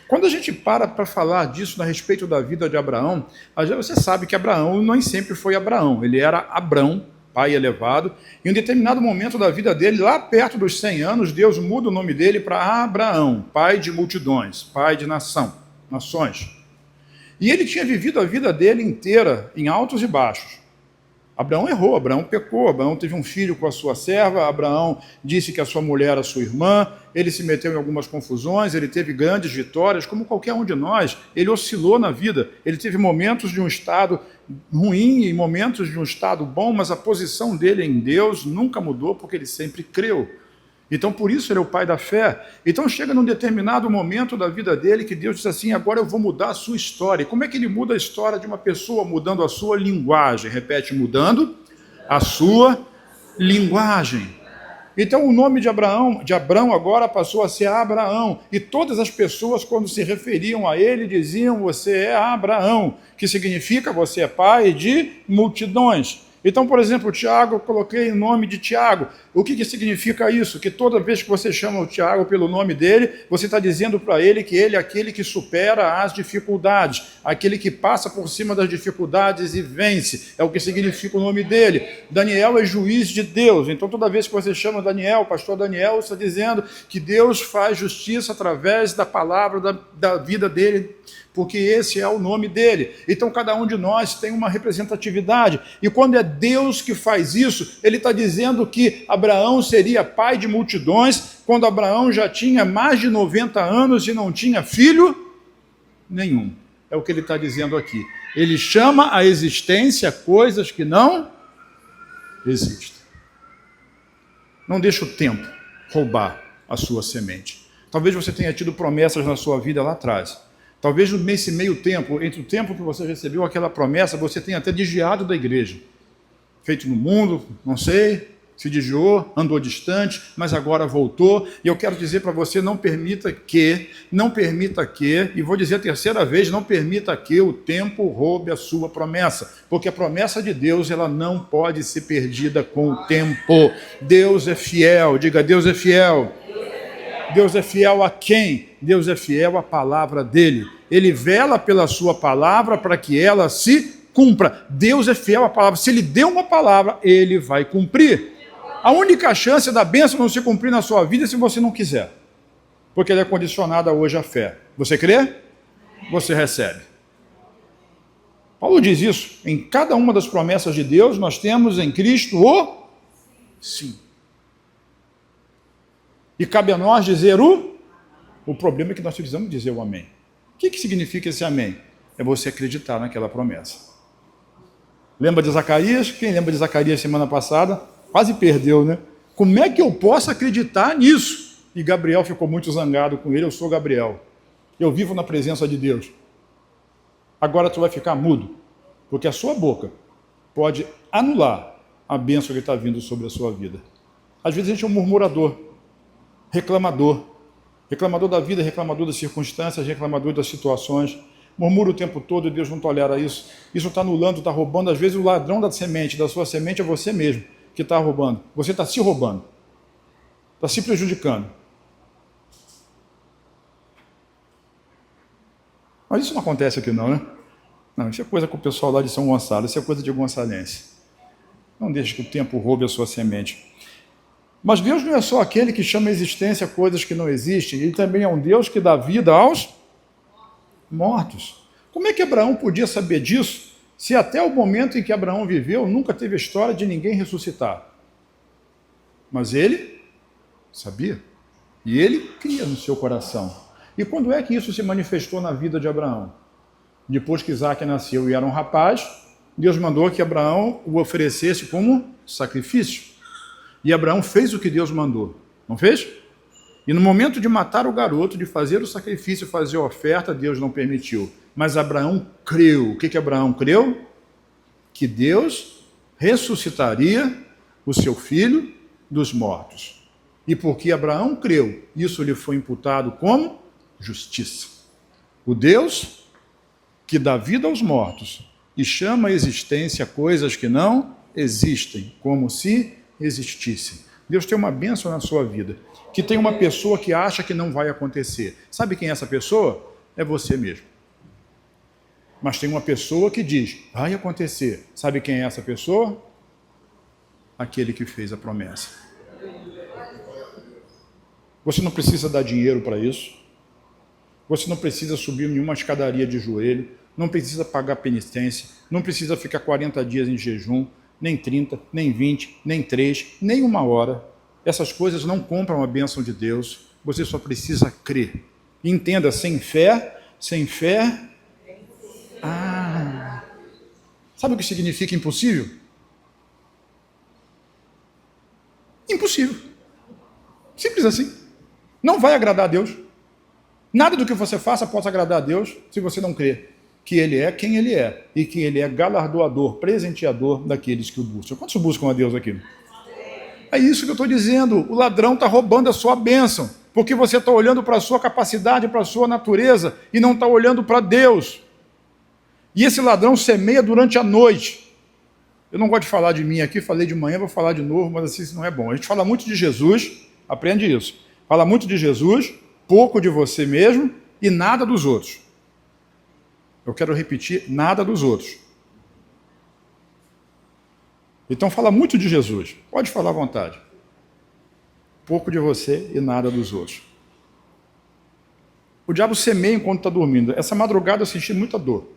Quando a gente para falar disso a respeito da vida de Abraão, você sabe que Abraão nem sempre foi Abraão, ele era Abrão, pai elevado. Em um determinado momento da vida dele, lá perto dos 100 anos, Deus muda o nome dele para Abraão, pai de multidões, pai de nações. E ele tinha vivido a vida dele inteira em altos e baixos. Abraão errou, Abraão pecou, Abraão teve um filho com a sua serva, Abraão disse que a sua mulher era sua irmã, ele se meteu em algumas confusões, ele teve grandes vitórias, como qualquer um de nós, ele oscilou na vida, ele teve momentos de um estado ruim e momentos de um estado bom, mas a posição dele em Deus nunca mudou, porque ele sempre creu. Então, por isso, ele é o pai da fé. Então, chega num determinado momento da vida dele que Deus diz assim, agora eu vou mudar a sua história. E como é que ele muda a história de uma pessoa? Mudando a sua linguagem. Repete, mudando a sua linguagem. Então, o nome de Abrão agora passou a ser Abraão. E todas as pessoas, quando se referiam a ele, diziam, você é Abraão, que significa você é pai de multidões. Então, por exemplo, o Tiago, eu coloquei o nome de Tiago. O que significa isso? Que toda vez que você chama o Tiago pelo nome dele, você está dizendo para ele que ele é aquele que supera as dificuldades, aquele que passa por cima das dificuldades e vence. É o que significa o nome dele. Daniel é juiz de Deus. Então, toda vez que você chama Daniel, pastor Daniel, você está dizendo que Deus faz justiça através da palavra da vida dele, porque esse é o nome dele. Então, cada um de nós tem uma representatividade. E quando é Deus que faz isso, ele está dizendo que Abraão seria pai de multidões, quando Abraão já tinha mais de 90 anos e não tinha filho nenhum. É o que ele está dizendo aqui. Ele chama à existência coisas que não existem. Não deixa o tempo roubar a sua semente. Talvez você tenha tido promessas na sua vida lá atrás. Talvez nesse meio tempo, entre o tempo que você recebeu aquela promessa, você tenha até desviado da igreja. Feito no mundo, não sei, se desviou, andou distante, mas agora voltou. E eu quero dizer para você, não permita que, e vou dizer a terceira vez, não permita que o tempo roube a sua promessa. Porque a promessa de Deus, ela não pode ser perdida com o tempo. Deus é fiel, diga, Deus é fiel. Deus é fiel a quem? Deus é fiel à palavra dele. Ele vela pela sua palavra para que ela se cumpra. Deus é fiel à palavra. Se ele deu uma palavra, ele vai cumprir. A única chance da bênção não se cumprir na sua vida é se você não quiser. Porque ela é condicionada hoje à fé. Você crê? Você recebe. Paulo diz isso. Em cada uma das promessas de Deus, nós temos em Cristo o sim. E cabe a nós dizer o problema é que nós precisamos dizer o amém. O que significa esse amém? É você acreditar naquela promessa. Lembra de Zacarias? Quem lembra de Zacarias semana passada? Quase perdeu, né? Como é que eu posso acreditar nisso? E Gabriel ficou muito zangado com ele. Eu sou Gabriel. Eu vivo na presença de Deus. Agora tu vai ficar mudo, porque a sua boca pode anular a bênção que está vindo sobre a sua vida. Às vezes a gente é um murmurador, reclamador da vida, reclamador das circunstâncias, reclamador das situações, murmura o tempo todo e Deus não tolera isso. Isso está anulando, está roubando. Às vezes o ladrão da sua semente é você mesmo que está roubando. Você está se roubando, está se prejudicando. Mas isso não acontece aqui não, né? Não, isso é coisa com o pessoal lá de São Gonçalo, isso é coisa de gonçalense. Não deixe que o tempo roube a sua semente. Mas Deus não é só aquele que chama a existência coisas que não existem, ele também é um Deus que dá vida aos mortos. Como é que Abraão podia saber disso, se até o momento em que Abraão viveu, nunca teve a história de ninguém ressuscitar? Mas ele sabia, e ele cria no seu coração. E quando é que isso se manifestou na vida de Abraão? Depois que Isaac nasceu e era um rapaz, Deus mandou que Abraão o oferecesse como sacrifício. E Abraão fez o que Deus mandou, não fez? E no momento de matar o garoto, de fazer o sacrifício, fazer a oferta, Deus não permitiu. Mas Abraão creu. O que Abraão creu? Que Deus ressuscitaria o seu filho dos mortos. E porque Abraão creu, isso lhe foi imputado como justiça. O Deus que dá vida aos mortos e chama à existência coisas que não existem, como se existissem. Deus tem uma bênção na sua vida, que tem uma pessoa que acha que não vai acontecer. Sabe quem é essa pessoa? É você mesmo. Mas tem uma pessoa que diz, vai acontecer. Sabe quem é essa pessoa? Aquele que fez a promessa. Você não precisa dar dinheiro para isso. Você não precisa subir nenhuma escadaria de joelho. Não precisa pagar penitência. Não precisa ficar 40 dias em jejum. Nem 30, nem 20, nem 3, nem 1 hora. Essas coisas não compram a bênção de Deus. Você só precisa crer. Entenda, sem fé... Sabe o que significa impossível? Impossível. Simples assim. Não vai agradar a Deus. Nada do que você faça pode agradar a Deus se você não crer que Ele é quem Ele é e que Ele é galardoador, presenteador daqueles que o buscam. Quantos buscam a Deus aqui? É isso que eu estou dizendo. O ladrão está roubando a sua bênção, porque você está olhando para a sua capacidade, para a sua natureza e não está olhando para Deus. E esse ladrão semeia durante a noite. Eu não gosto de falar de mim aqui, falei de manhã, vou falar de novo, mas assim isso não é bom. A gente fala muito de Jesus, aprende isso. Fala muito de Jesus, pouco de você mesmo e nada dos outros. Eu quero repetir, nada dos outros. Então fala muito de Jesus, pode falar à vontade. Pouco de você e nada dos outros. O diabo semeia enquanto está dormindo. Essa madrugada eu senti muita dor.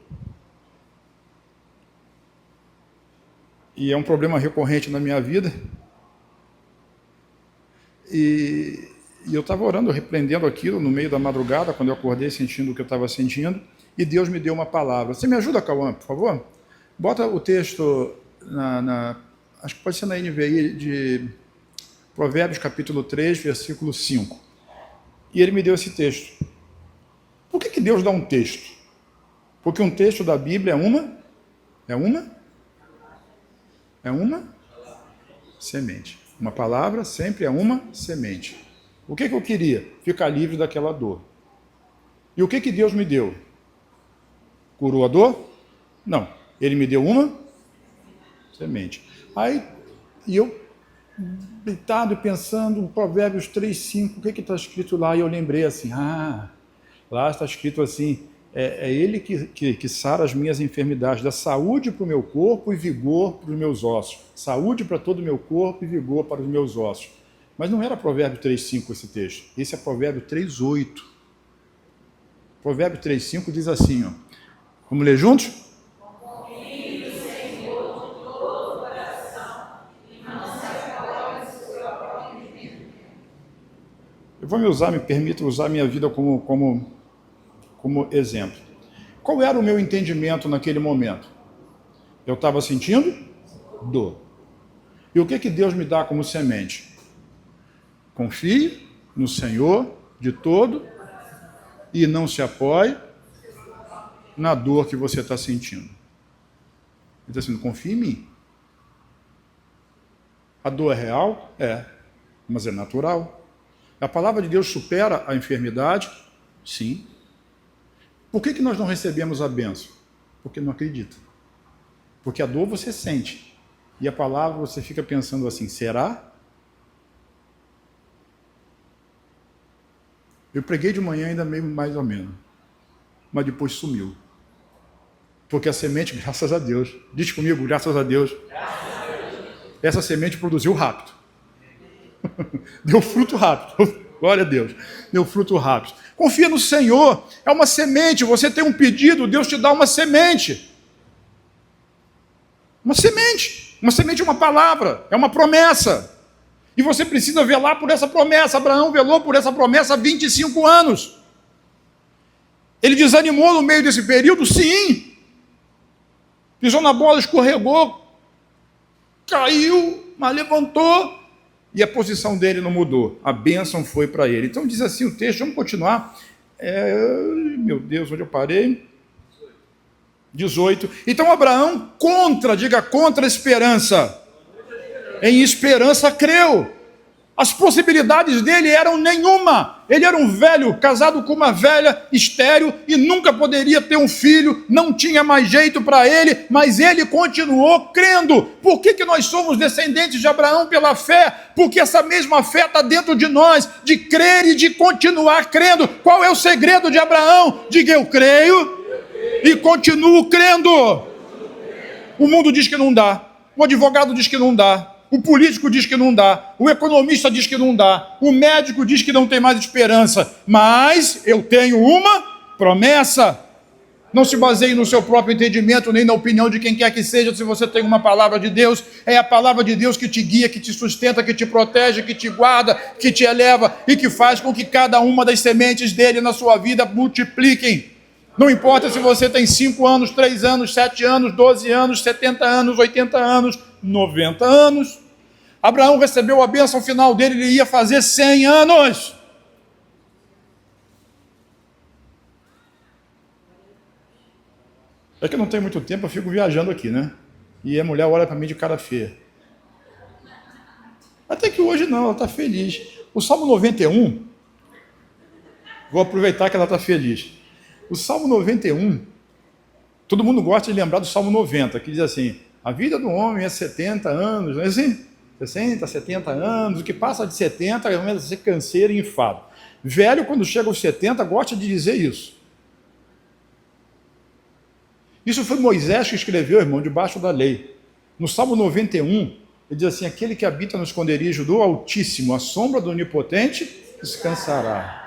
E é um problema recorrente na minha vida. E eu estava orando, repreendendo aquilo no meio da madrugada, quando eu acordei sentindo o que eu estava sentindo, e Deus me deu uma palavra. Você me ajuda, Cauã, por favor? Bota o texto, acho que pode ser na NVI, de Provérbios, capítulo 3, versículo 5. E ele me deu esse texto. Por que Deus dá um texto? Porque um texto da Bíblia é uma semente. Uma palavra sempre é uma semente. O que eu queria? Ficar livre daquela dor. E o que Deus me deu? Curou a dor? Não. Ele me deu uma semente. Aí, e eu, deitado e pensando, Provérbios 3, 5, o que está escrito lá? E eu lembrei assim, lá está escrito assim, é Ele que sara as minhas enfermidades, dá saúde para o meu corpo e vigor para os meus ossos. Saúde para todo o meu corpo e vigor para os meus ossos. Mas não era Provérbio 3,5 esse texto. Esse é Provérbio 3,8. Provérbio 3,5 diz assim, ó. Vamos ler juntos? Eu vou me permito usar a minha vida como exemplo. Qual era o meu entendimento naquele momento? Eu estava sentindo dor. E o que Deus me dá como semente? Confie no Senhor de todo e não se apoie na dor que você está sentindo. Ele está dizendo, confie em mim. A dor é real? É, mas é natural. A palavra de Deus supera a enfermidade? Sim. Por que nós não recebemos a bênção? Porque não acredita. Porque a dor você sente. E a palavra você fica pensando assim, será? Eu preguei de manhã ainda meio mais ou menos. Mas depois sumiu. Porque a semente, graças a Deus, diz comigo, graças a Deus, essa semente produziu rápido. Deu fruto rápido. Glória a Deus. Deu fruto rápido. Confia no Senhor. É uma semente. Você tem um pedido, Deus te dá uma semente. Uma semente. Uma semente é uma palavra. É uma promessa. E você precisa velar por essa promessa. Abraão velou por essa promessa há 25 anos. Ele desanimou no meio desse período? Sim. Pisou na bola, escorregou, caiu, mas levantou. E a posição dele não mudou. A bênção foi para ele. Então diz assim o texto, vamos continuar. Meu Deus, onde eu parei? 18. Então Abraão diga contra a esperança. Em esperança creu. As possibilidades dele eram nenhuma. Ele era um velho, casado com uma velha, estéril, e nunca poderia ter um filho, não tinha mais jeito para ele, mas ele continuou crendo. Por que nós somos descendentes de Abraão pela fé? Porque essa mesma fé está dentro de nós, de crer e de continuar crendo. Qual é o segredo de Abraão? Diga: eu creio e continuo crendo. O mundo diz que não dá, o advogado diz que não dá, o político diz que não dá, o economista diz que não dá, o médico diz que não tem mais esperança, mas eu tenho uma promessa. Não se baseie no seu próprio entendimento, nem na opinião de quem quer que seja. Se você tem uma palavra de Deus, é a palavra de Deus que te guia, que te sustenta, que te protege, que te guarda, que te eleva e que faz com que cada uma das sementes dele na sua vida multipliquem. Não importa se você tem 5 anos, 3 anos, 7 anos, 12 anos, 70 anos, 80 anos, 90 anos. Abraão recebeu a bênção final dele, ele ia fazer 100 anos. É que não tem muito tempo, eu fico viajando aqui, né? E a mulher olha para mim de cara feia. Até que hoje não, ela está feliz. O Salmo 91, vou aproveitar que ela está feliz. O Salmo 91, todo mundo gosta de lembrar do Salmo 90, que diz assim: a vida do homem é 70 anos, não é assim? 60, 70 anos, o que passa de 70 começa a ser canseiro e enfado. Velho, quando chega aos 70, gosta de dizer isso. Isso foi Moisés que escreveu, irmão, debaixo da lei. No Salmo 91, ele diz assim: aquele que habita no esconderijo do Altíssimo, à sombra do Onipotente, descansará.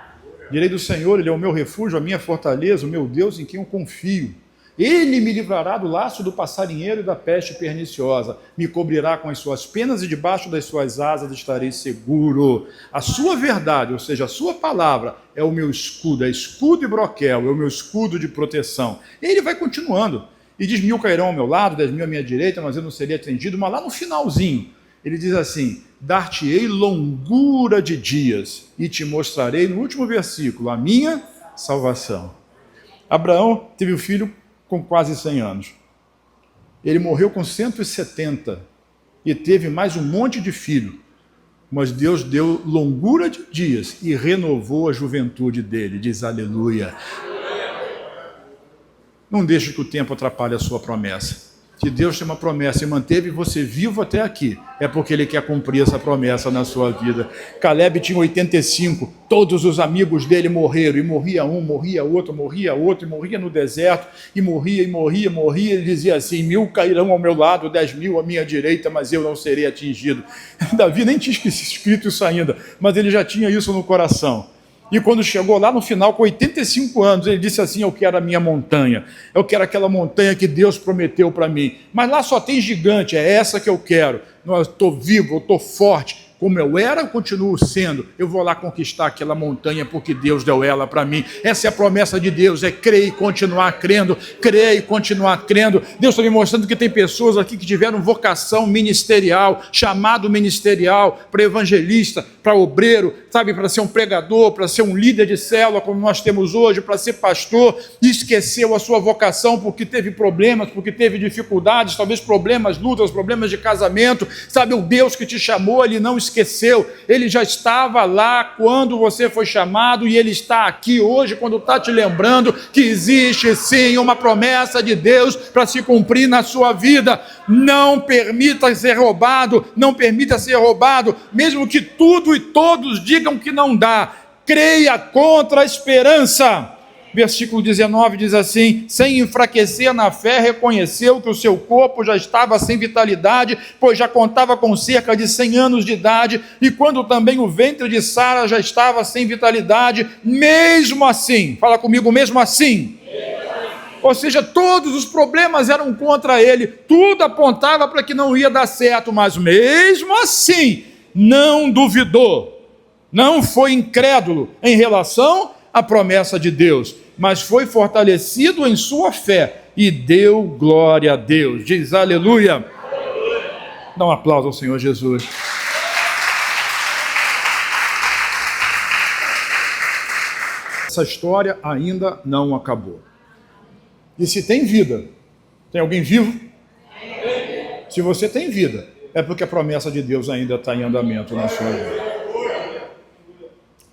Direi do Senhor, ele é o meu refúgio, a minha fortaleza, o meu Deus em quem eu confio. Ele me livrará do laço do passarinheiro e da peste perniciosa. Me cobrirá com as suas penas e debaixo das suas asas estarei seguro. A sua verdade, ou seja, a sua palavra, é o meu escudo, é escudo e broquel, é o meu escudo de proteção. E ele vai continuando. E diz: 1000 cairão ao meu lado, 10.000 à minha direita, mas eu não seria atendido. Mas lá no finalzinho, ele diz assim: dar-te-ei longura de dias e te mostrarei, no último versículo, a minha salvação. Abraão teve um filho com quase 100 anos. Ele morreu com 170 e teve mais um monte de filho. Mas Deus deu longura de dias e renovou a juventude dele. Diz aleluia. Não deixe que o tempo atrapalhe a sua promessa. Se Deus tem uma promessa e manteve você vivo até aqui, é porque Ele quer cumprir essa promessa na sua vida. Caleb tinha 85, todos os amigos dele morreram, e morria um, morria outro, e morria no deserto, e morria, ele dizia assim: 1000 cairão ao meu lado, 10.000 à minha direita, mas eu não serei atingido. Davi nem tinha escrito isso ainda, mas ele já tinha isso no coração. E quando chegou lá no final, com 85 anos, ele disse assim: eu quero a minha montanha, eu quero aquela montanha que Deus prometeu para mim, mas lá só tem gigante, é essa que eu quero. Eu estou vivo, eu estou forte, como eu era, eu continuo sendo. Eu vou lá conquistar aquela montanha porque Deus deu ela para mim. Essa é a promessa de Deus, é crer e continuar crendo, crer e continuar crendo. Deus está me mostrando que tem pessoas aqui que tiveram vocação ministerial, chamado ministerial, para evangelista, para obreiro, sabe, para ser um pregador, para ser um líder de célula, como nós temos hoje, para ser pastor, e esqueceu a sua vocação porque teve problemas, porque teve dificuldades, talvez problemas, lutas, problemas de casamento. Sabe, o Deus que te chamou, Ele não esqueceu, Ele já estava lá quando você foi chamado, e Ele está aqui hoje quando está te lembrando que existe sim uma promessa de Deus para se cumprir na sua vida. Não permita ser roubado, não permita ser roubado, mesmo que tudo e todos digam que não dá. Creia contra a esperança. Versículo 19 diz assim: sem enfraquecer na fé, reconheceu que o seu corpo já estava sem vitalidade, pois já contava com cerca de 100 anos de idade, e quando também o ventre de Sara já estava sem vitalidade, mesmo assim, fala comigo, mesmo assim. Ou seja, todos os problemas eram contra ele, tudo apontava para que não ia dar certo, mas mesmo assim, não duvidou, não foi incrédulo em relação à promessa de Deus, mas foi fortalecido em sua fé e deu glória a Deus. Diz aleluia. Aleluia. Dá um aplauso ao Senhor Jesus. Essa história ainda não acabou. E se tem vida, tem alguém vivo? Se você tem vida, é porque a promessa de Deus ainda está em andamento na sua vida.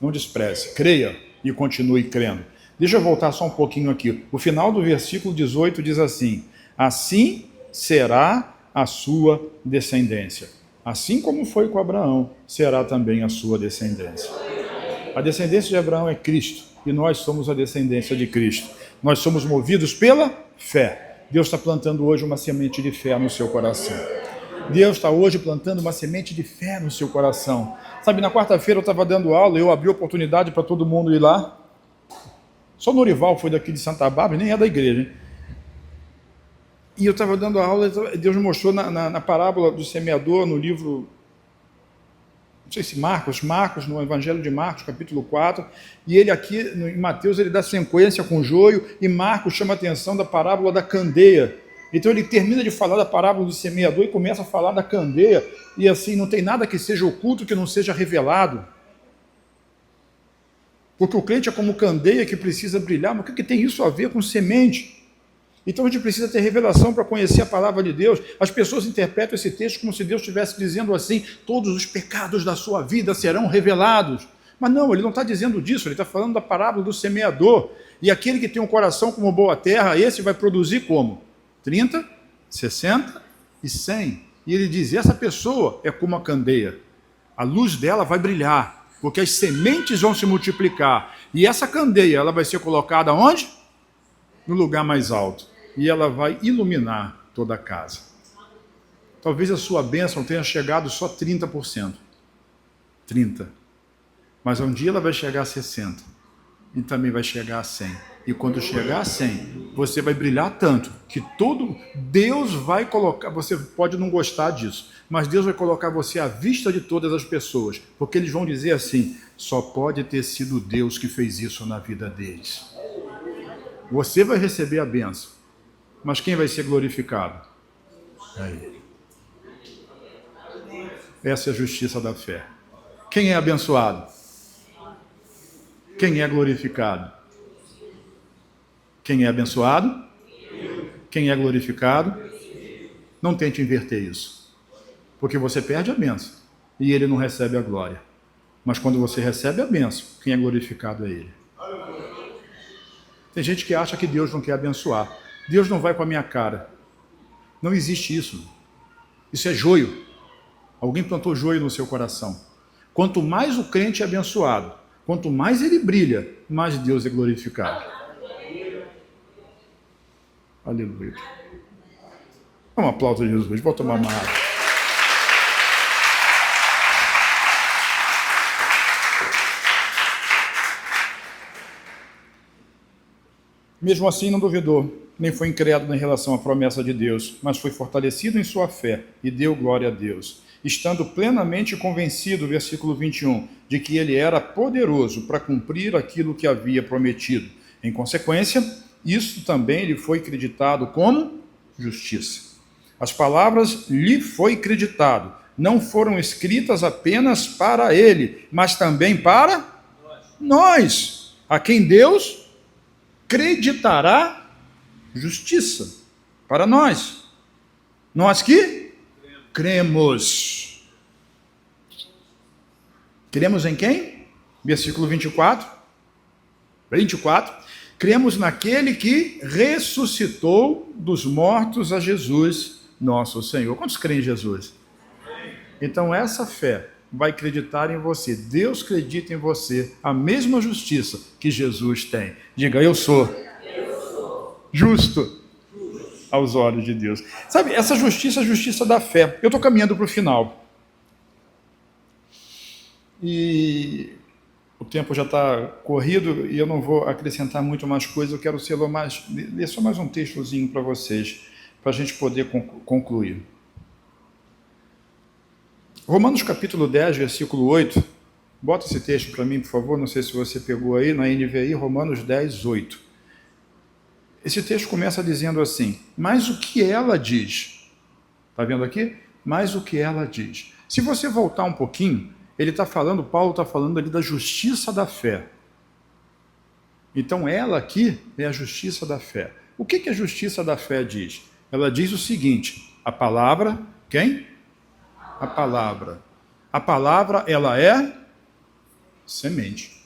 Não despreze, creia e continue crendo. Deixa eu voltar só um pouquinho aqui. O final do versículo 18 diz assim: assim será a sua descendência. Assim como foi com Abraão, será também a sua descendência. A descendência de Abraão é Cristo, e nós somos a descendência de Cristo. Nós somos movidos pela fé. Deus está plantando hoje uma semente de fé no seu coração. Deus está hoje plantando uma semente de fé no seu coração. Sabe, na quarta-feira eu estava dando aula, eu abri oportunidade para todo mundo ir lá. Só o Norival foi daqui de Santa Bárbara, nem é da igreja, hein? E eu estava dando aula, Deus me mostrou na parábola do semeador, no livro, não sei se Marcos, no Evangelho de Marcos, capítulo 4, e ele aqui, em Mateus, ele dá sequência com o joio, e Marcos chama a atenção da parábola da candeia. Então ele termina de falar da parábola do semeador e começa a falar da candeia, e assim, não tem nada que seja oculto que não seja revelado. Porque o crente é como candeia que precisa brilhar, mas o que tem isso a ver com semente? Então a gente precisa ter revelação para conhecer a palavra de Deus. As pessoas interpretam esse texto como se Deus estivesse dizendo assim: todos os pecados da sua vida serão revelados. Mas não, ele não está dizendo disso, ele está falando da parábola do semeador. E aquele que tem um coração como boa terra, esse vai produzir como? 30, 60 e 100. E ele diz: essa pessoa é como a candeia. A luz dela vai brilhar, porque as sementes vão se multiplicar. E essa candeia, ela vai ser colocada onde? No lugar mais alto. E ela vai iluminar toda a casa. Talvez a sua bênção tenha chegado só 30%. 30%. Mas um dia ela vai chegar a 60%. E também vai chegar a 100%. E quando chegar a 100%, você vai brilhar tanto que Deus vai colocar, você pode não gostar disso, mas Deus vai colocar você à vista de todas as pessoas. Porque eles vão dizer assim: só pode ter sido Deus que fez isso na vida deles. Você vai receber a bênção, mas quem vai ser glorificado? É Ele. Essa é a justiça da fé. Quem é abençoado? Quem é glorificado? Quem é abençoado? Quem é glorificado? Não tente inverter isso, porque você perde a bênção e ele não recebe a glória. Mas quando você recebe a bênção, quem é glorificado é Ele. Tem gente que acha que Deus não quer abençoar. Deus não vai com a minha cara. Não existe isso. Isso é joio. Alguém plantou joio no seu coração. Quanto mais o crente é abençoado, quanto mais ele brilha, mais Deus é glorificado. Aleluia. Um aplauso a Jesus. Vou tomar uma água. Mesmo assim, não duvidou, nem foi incrédulo em relação à promessa de Deus, mas foi fortalecido em sua fé e deu glória a Deus, estando plenamente convencido, versículo 21, de que ele era poderoso para cumprir aquilo que havia prometido. Em consequência, isso também lhe foi creditado como justiça. As palavras lhe foi creditado não foram escritas apenas para ele, mas também para nós, a quem Deus creditará justiça para nós. Nós que cremos. Cremos em quem? Versículo 24. Cremos naquele que ressuscitou dos mortos a Jesus, nosso Senhor. Quantos creem em Jesus? Então essa fé vai acreditar em você. Deus acredita em você a mesma justiça que Jesus tem. Diga: eu sou justo aos olhos de Deus. Sabe, essa justiça é a justiça da fé. Eu estou caminhando para o final. E o tempo já está corrido e eu não vou acrescentar muito mais coisa. Eu quero ler só mais um textozinho para vocês, para a gente poder concluir. Romanos capítulo 10, versículo 8. Bota esse texto para mim, por favor. Não sei se você pegou aí na NVI, Romanos 10, 8. Esse texto começa dizendo assim: mas o que ela diz? Está vendo aqui? Mas o que ela diz. Se você voltar um pouquinho, Paulo está falando ali da justiça da fé. Então ela aqui é a justiça da fé. O que a justiça da fé diz? Ela diz o seguinte: a palavra, quem? A palavra, ela é semente.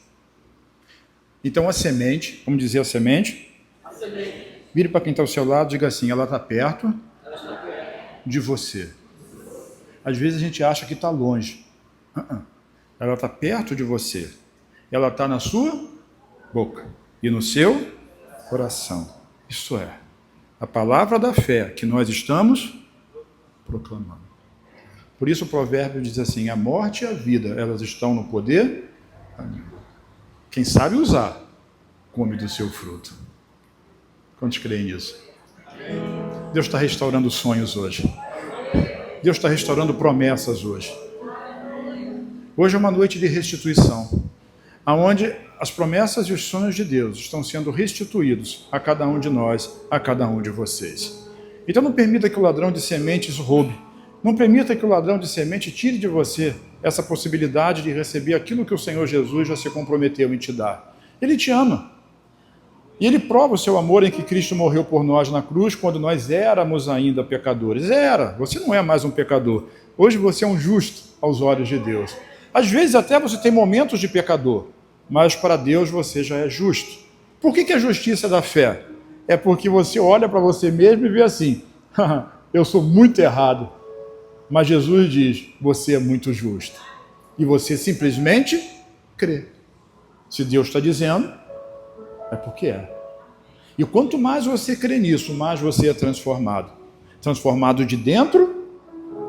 Então a semente, vamos dizer a semente? A semente. Vire para quem está ao seu lado e diga assim, ela está perto de você. Às vezes a gente acha que está longe. Ela está perto de você. Ela está na sua boca e no seu coração. Isso é a palavra da fé que nós estamos proclamando. Por isso o provérbio diz assim, a morte e a vida, elas estão no poder. Quem sabe usar, come do seu fruto. Quantos creem nisso? Deus está restaurando sonhos hoje. Deus está restaurando promessas hoje. Hoje é uma noite de restituição, onde as promessas e os sonhos de Deus estão sendo restituídos a cada um de nós, a cada um de vocês. Então não permita que o ladrão de sementes roube. Não permita que o ladrão de semente tire de você essa possibilidade de receber aquilo que o Senhor Jesus já se comprometeu em te dar. Ele te ama. E Ele prova o seu amor em que Cristo morreu por nós na cruz quando nós éramos ainda pecadores. Você não é mais um pecador. Hoje você é um justo aos olhos de Deus. Às vezes até você tem momentos de pecador, mas para Deus você já é justo. Por que a justiça da fé? É porque você olha para você mesmo e vê assim, eu sou muito errado. Mas Jesus diz, você é muito justo. E você simplesmente crê. Se Deus está dizendo, é porque é. E quanto mais você crê nisso, mais você é transformado. Transformado de dentro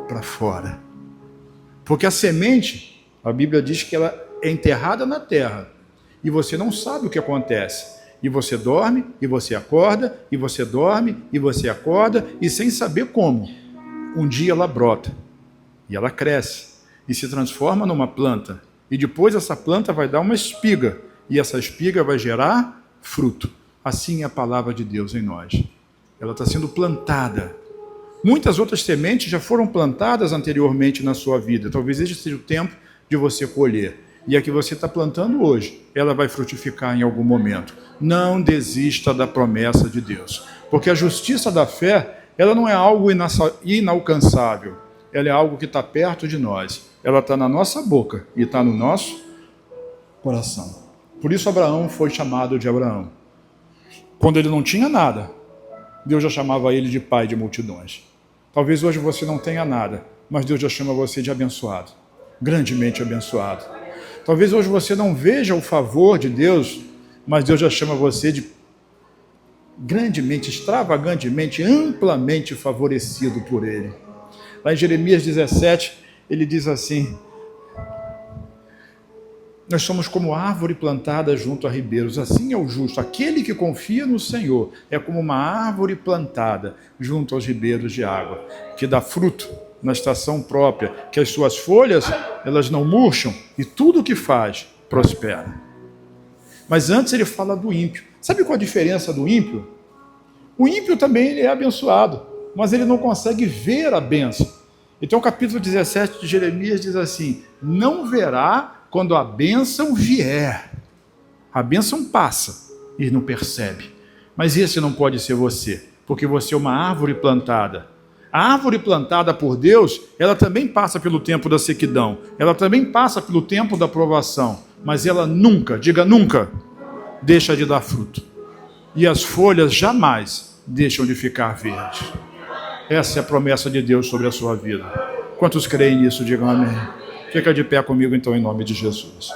para fora. Porque a semente, a Bíblia diz que ela é enterrada na terra. E você não sabe o que acontece. E você dorme, e você acorda, e você dorme, e você acorda, e sem saber como. Um dia ela brota. E ela cresce. E se transforma numa planta. E depois essa planta vai dar uma espiga. E essa espiga vai gerar fruto. Assim é a palavra de Deus em nós. Ela está sendo plantada. Muitas outras sementes já foram plantadas anteriormente na sua vida. Talvez este seja o tempo de você colher. E a que você está plantando hoje, ela vai frutificar em algum momento. Não desista da promessa de Deus. Porque a justiça da fé, ela não é algo inalcançável. Ela é algo que está perto de nós. Ela está na nossa boca e está no nosso coração. Por isso Abraão foi chamado de Abraão. Quando ele não tinha nada, Deus já chamava ele de pai de multidões. Talvez hoje você não tenha nada, mas Deus já chama você de abençoado. Grandemente abençoado. Talvez hoje você não veja o favor de Deus, mas Deus já chama você de grandemente, extravagantemente, amplamente favorecido por Ele. Lá em Jeremias 17, ele diz assim, nós somos como árvore plantada junto a ribeiros, assim é o justo, aquele que confia no Senhor, é como uma árvore plantada junto aos ribeiros de água, que dá fruto na estação própria, que as suas folhas, elas não murcham, e tudo o que faz, prospera. Mas antes ele fala do ímpio. Sabe qual a diferença do ímpio? O ímpio também ele é abençoado, mas ele não consegue ver a bênção. Então o capítulo 17 de Jeremias diz assim, não verá quando a bênção vier. A bênção passa e não percebe. Mas esse não pode ser você, porque você é uma árvore plantada. A árvore plantada por Deus, ela também passa pelo tempo da sequidão, ela também passa pelo tempo da provação, mas ela nunca, diga nunca, deixa de dar fruto. E as folhas jamais deixam de ficar verdes. Essa é a promessa de Deus sobre a sua vida. Quantos creem nisso, digam amém. Fica de pé comigo então em nome de Jesus.